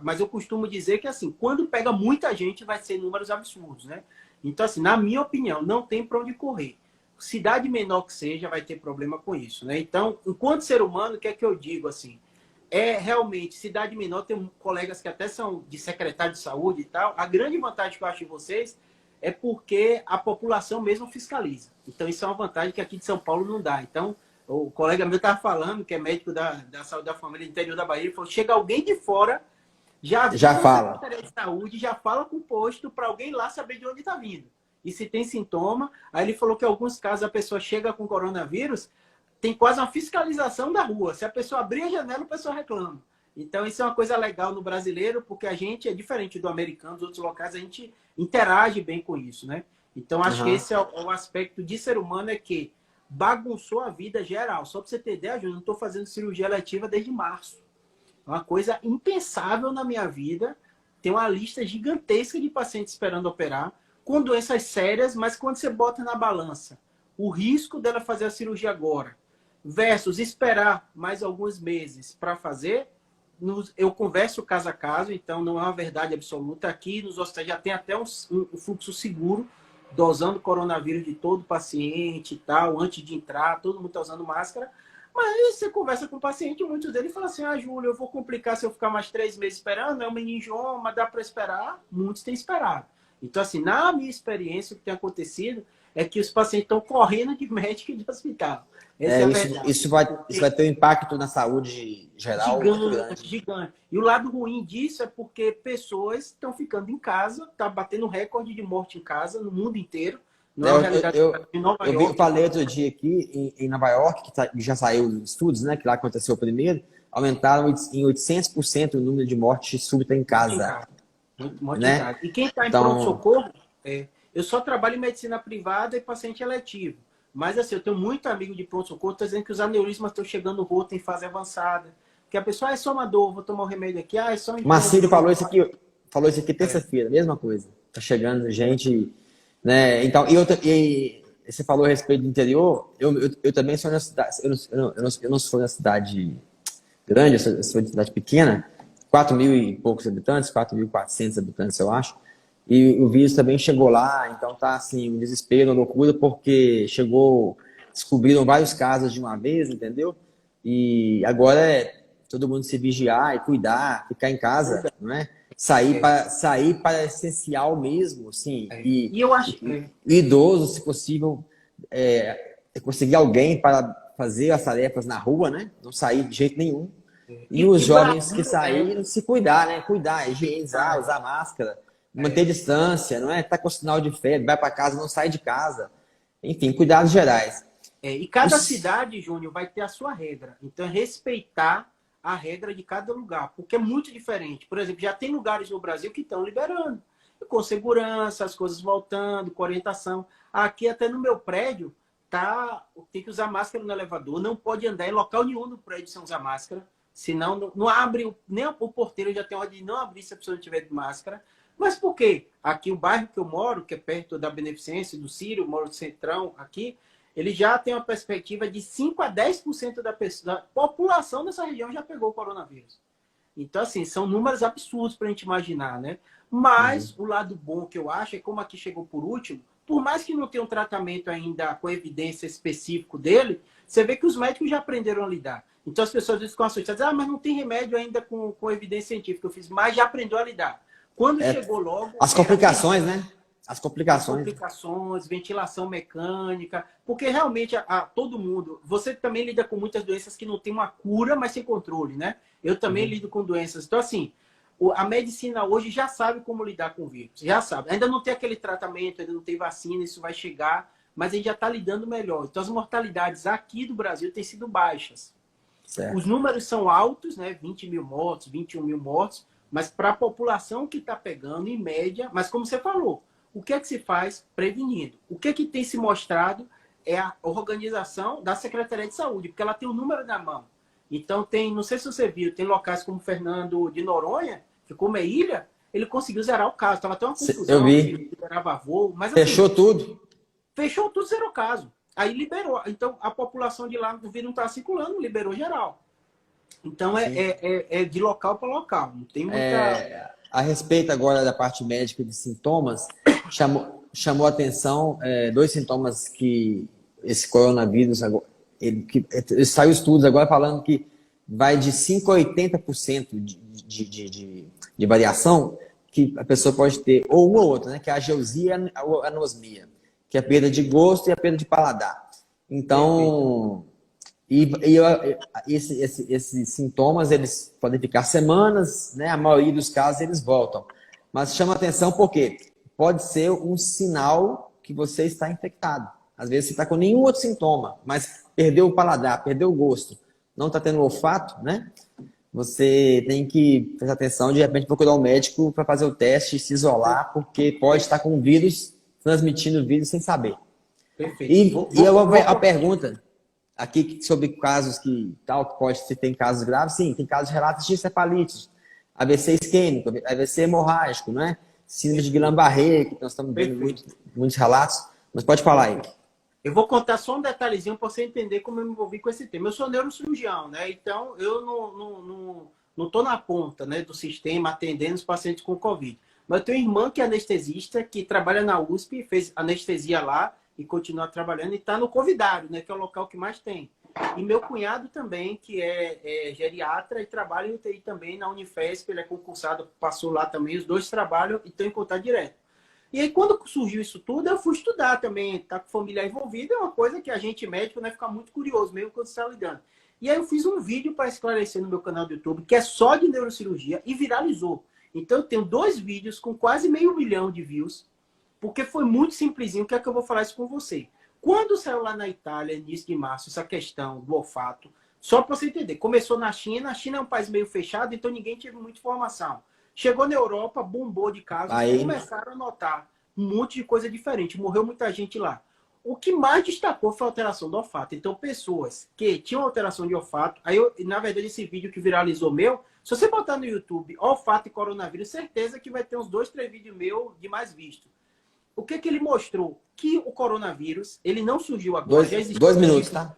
[SPEAKER 2] mas eu costumo dizer que, assim, quando pega muita gente, vai ser números absurdos, né? Então, assim, na minha opinião, não tem para onde correr. Cidade menor que seja, vai ter problema com isso, né? Então, enquanto ser humano, o que é que eu digo, assim? Realmente, cidade menor, tem colegas que até são de secretário de saúde e tal. A grande vantagem que eu acho em vocês é porque a população mesmo fiscaliza. Então, isso é uma vantagem que aqui de São Paulo não dá. Então, o colega meu estava falando, que é médico da saúde da família do interior da Bahia, ele falou, chega alguém de fora, já
[SPEAKER 1] fala.
[SPEAKER 2] Secretaria de Saúde, já fala com o posto para alguém lá saber de onde está vindo. E se tem sintoma, aí ele falou que em alguns casos a pessoa chega com coronavírus, tem quase uma fiscalização da rua. Se a pessoa abrir a janela, o pessoal reclama. Então, isso é uma coisa legal no brasileiro, porque a gente é diferente do americano, dos outros locais, a gente interage bem com isso, né? Então, acho que esse é o aspecto de ser humano, é que bagunçou a vida geral. Só para você ter ideia, eu não estou fazendo cirurgia letiva desde março. É uma coisa impensável na minha vida. Tem uma lista gigantesca de pacientes esperando operar, com doenças sérias, mas quando você bota na balança o risco dela fazer a cirurgia agora versus esperar mais alguns meses para fazer, eu converso caso a caso, então não é uma verdade absoluta. Aqui nos hospitais já tem até um fluxo seguro, dosando coronavírus de todo paciente e tal, antes de entrar, todo mundo está usando máscara. Mas você conversa com o paciente, muitos deles falam assim, Júlio, eu vou complicar se eu ficar mais 3 meses esperando, é um meningioma, dá para esperar. Muitos têm esperado. Então, assim, na minha experiência, o que tem acontecido é que os pacientes estão correndo de médico e de hospital.
[SPEAKER 1] Isso vai ter um impacto na saúde geral muito grande.
[SPEAKER 2] Gigante. E o lado ruim disso é porque pessoas estão ficando em casa, está batendo recorde de morte em casa no mundo inteiro. Não é uma realidade de Nova York.
[SPEAKER 1] Eu falei outro dia aqui em Nova York, que já saiu os estudos, né, que lá aconteceu primeiro, aumentaram em 800% o número de mortes súbitas em casa.
[SPEAKER 2] Morte em casa. E quem está em pronto-socorro, eu só trabalho em medicina privada e paciente eletivo. Mas, assim, eu tenho muito amigo de pronto-socorro, está dizendo que os aneurismas estão chegando rota em fase avançada. Que a pessoa, é só uma dor, vou tomar um remédio aqui, é só um...
[SPEAKER 1] Marcílio falou isso aqui terça-feira, mesma coisa. Tá chegando gente, né? Então, e você falou a respeito do interior, eu também sou na cidade, eu não sou na cidade grande, eu sou de cidade pequena, 4.000 e poucos habitantes, 4.400 habitantes, eu acho. E o vírus também chegou lá, então tá assim, um desespero, uma loucura, porque descobriram vários casos de uma vez, entendeu? E agora é todo mundo se vigiar e cuidar, ficar em casa, não é? Sair para essencial mesmo, assim. E
[SPEAKER 2] eu acho
[SPEAKER 1] idoso, se possível, conseguir alguém para fazer as tarefas na rua, né? Não sair de jeito nenhum. E os jovens que saíram, se cuidar, né? Cuidar, higienizar, usar máscara, manter distância, não é? Tá com sinal de febre, vai para casa, não sai de casa. Enfim, cuidados gerais.
[SPEAKER 2] E cada cidade, Júnior, vai ter a sua regra. Então, respeitar a regra de cada lugar, porque é muito diferente. Por exemplo, já tem lugares no Brasil que estão liberando, com segurança, as coisas voltando, com orientação. Aqui, até no meu prédio, tem que usar máscara no elevador, não pode andar em local nenhum no prédio sem usar máscara, senão não abre, nem o porteiro já tem ordem de não abrir se a pessoa não tiver de máscara. Mas por quê? Aqui, o bairro que eu moro, que é perto da Beneficência, do Círio, moro no Centrão, aqui, ele já tem uma perspectiva de 5 a 10% da população dessa região já pegou o coronavírus. Então, assim, são números absurdos para a gente imaginar, né? Mas o lado bom que eu acho é como aqui chegou por último, por mais que não tenha um tratamento ainda com evidência específico dele, você vê que os médicos já aprenderam a lidar. Então as pessoas às vezes ficam assustadas, mas não tem remédio ainda com evidência científica. Eu fiz, mas já aprendeu a lidar. Quando chegou logo...
[SPEAKER 1] As complicações, né? As complicações.
[SPEAKER 2] Ventilação mecânica, porque realmente todo mundo... Você também lida com muitas doenças que não tem uma cura, mas sem controle, né? Eu também lido com doenças. Então, assim, a medicina hoje já sabe como lidar com o vírus, já sabe. Ainda não tem aquele tratamento, ainda não tem vacina, isso vai chegar, mas a gente já está lidando melhor. Então, as mortalidades aqui do Brasil têm sido baixas.
[SPEAKER 1] Certo.
[SPEAKER 2] Os números são altos, né? 20 mil mortos, 21 mil mortos, mas para a população que está pegando, em média, mas como você falou, o que é que se faz prevenindo? O que é que tem se mostrado é a organização da Secretaria de Saúde, porque ela tem o número na mão. Então, não sei se você viu, tem locais como Fernando de Noronha, que como é ilha, ele conseguiu zerar o caso. Estava até uma confusão.
[SPEAKER 1] Eu vi.
[SPEAKER 2] Liberava voo, mas, assim,
[SPEAKER 1] fechou tudo.
[SPEAKER 2] Fechou tudo, zerou o caso. Aí liberou. Então, a população de lá, o vírus não está circulando, liberou geral. Então, é de local para local. Não tem muita...
[SPEAKER 1] A respeito agora da parte médica de sintomas, chamou atenção dois sintomas que esse coronavírus... Saiu estudos agora falando que vai de 5% a 80% de variação que a pessoa pode ter, ou uma ou outra, né? Que é a ageusia e a anosmia, que é a perda de gosto e a perda de paladar. Então, esses sintomas, eles podem ficar semanas, né? A maioria dos casos, eles voltam. Mas chama atenção porque pode ser um sinal que você está infectado. Às vezes você está com nenhum outro sintoma, mas perdeu o paladar, perdeu o gosto, não está tendo olfato, né? Você tem que prestar atenção, de repente procurar um médico para fazer o teste, se isolar, porque pode estar com o vírus, transmitindo o vírus sem saber.
[SPEAKER 2] Perfeito.
[SPEAKER 1] A pergunta aqui sobre casos que pode ser, tem casos graves, sim, tem casos de relatos de encefalite, AVC isquêmico, AVC hemorrágico, né? Síndrome de Guillain-Barré, que nós estamos vendo muitos relatos, mas pode falar aí.
[SPEAKER 2] Eu vou contar só um detalhezinho para você entender como eu me envolvi com esse tema. Eu sou neurocirurgião, né? Então, eu não estou na ponta, né, do sistema atendendo os pacientes com Covid. Mas eu tenho uma irmã que é anestesista, que trabalha na USP, fez anestesia lá e continua trabalhando e está no Covidário, né, que é o local que mais tem. E meu cunhado também, que é geriatra e trabalha em UTI também na Unifesp, ele é concursado, passou lá também, os dois trabalham e estão em contato direto. E aí, quando surgiu isso tudo, eu fui estudar também. Tá com família envolvida é uma coisa que a gente, médico, né, fica muito curioso, mesmo quando você está lidando. E aí eu fiz um vídeo para esclarecer no meu canal do YouTube, que é só de neurocirurgia, e viralizou. Então, eu tenho 2 vídeos com quase 500 mil de views, porque foi muito simplesinho, que é que eu vou falar isso com você. Quando saiu lá na Itália, início de março, essa questão do olfato, só para você entender, começou na China, a China é um país meio fechado, então ninguém teve muita informação. Chegou na Europa, bombou de casos, começaram a notar um monte de coisa diferente. Morreu muita gente lá. O que mais destacou foi a alteração do olfato. Então, pessoas que tinham alteração de olfato... Aí, na verdade, esse vídeo que viralizou meu, se você botar no YouTube, olfato e coronavírus, certeza que vai ter uns 2, 3 vídeos meus de mais visto. O que ele mostrou? Que o coronavírus, ele não surgiu agora.
[SPEAKER 1] 2 minutos, tá?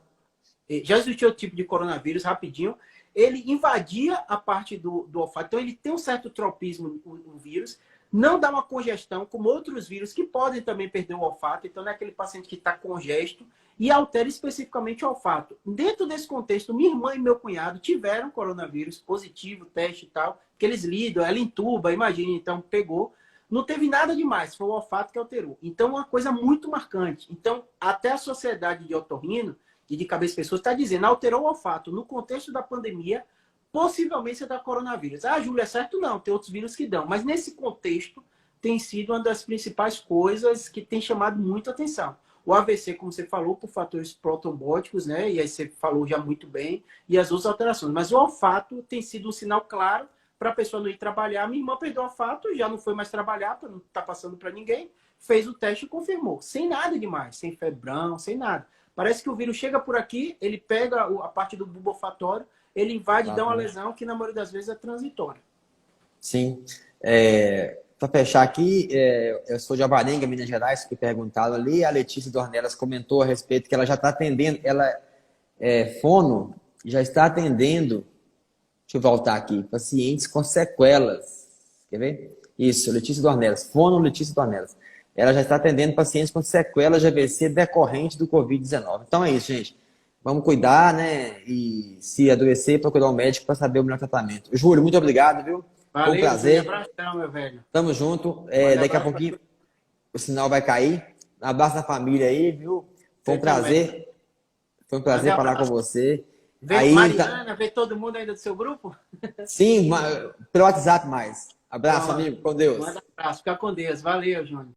[SPEAKER 2] Já existiu o tipo de coronavírus, rapidinho. Ele invadia a parte do olfato. Então, ele tem um certo tropismo, o vírus. Não dá uma congestão, como outros vírus que podem também perder o olfato. Então, não é aquele paciente que está congesto. E altera especificamente o olfato. Dentro desse contexto, minha irmã e meu cunhado tiveram coronavírus positivo, teste e tal. Que eles lidam, ela entuba, imagina. Então, pegou. Não teve nada demais, foi o olfato que alterou. Então, uma coisa muito marcante. Então, até a Sociedade de Otorrino e de Cabeça Pessoas está dizendo, alterou o olfato no contexto da pandemia, possivelmente você dá coronavírus. Ah, Júlia, é certo? Não, tem outros vírus que dão. Mas nesse contexto, tem sido uma das principais coisas que tem chamado muita atenção. O AVC, como você falou, por fatores protrombóticos, né? E aí você falou já muito bem, e as outras alterações. Mas o olfato tem sido um sinal claro para a pessoa não ir trabalhar. Minha irmã perdeu o olfato, já não foi mais trabalhar, para não estar passando para ninguém. Fez o teste e confirmou. Sem nada demais, sem febrão, sem nada. Parece que o vírus chega por aqui, ele pega a parte do bulbo olfatório, ele invade e dá uma lesão que, na maioria das vezes, é transitória.
[SPEAKER 1] Sim. Para fechar aqui, eu sou de Alvarenga, Minas Gerais, que perguntaram ali. A Letícia Dornelas comentou a respeito que ela já está atendendo, ela é fono, já está atendendo, deixa eu voltar aqui, pacientes com sequelas. Quer ver? Isso, Letícia Dornelas, fono Letícia Dornelas. Ela já está atendendo pacientes com sequelas de AVC decorrente do Covid-19. Então é isso, gente. Vamos cuidar, né? E se adoecer, procurar um médico para saber o melhor tratamento. Júlio, muito obrigado, viu? Foi um
[SPEAKER 2] Valeu, Júlio.
[SPEAKER 1] prazer.
[SPEAKER 2] Abração, meu velho.
[SPEAKER 1] Tamo junto.
[SPEAKER 2] Manda
[SPEAKER 1] Daqui a
[SPEAKER 2] abraço pra
[SPEAKER 1] pouquinho o sinal vai cair. Um abraço na família aí, viu? Foi um
[SPEAKER 2] você também.
[SPEAKER 1] prazer. Foi um
[SPEAKER 2] Manda
[SPEAKER 1] prazer falar com
[SPEAKER 2] abraço.
[SPEAKER 1] você.
[SPEAKER 2] Vê
[SPEAKER 1] Aí,
[SPEAKER 2] Mariana, vê todo mundo aí do seu grupo?
[SPEAKER 1] sim, pelo WhatsApp mais. Abraço,
[SPEAKER 2] Pronto.
[SPEAKER 1] amigo. Com Deus.
[SPEAKER 2] Manda abraço. Fica com Deus. Valeu, Júnior.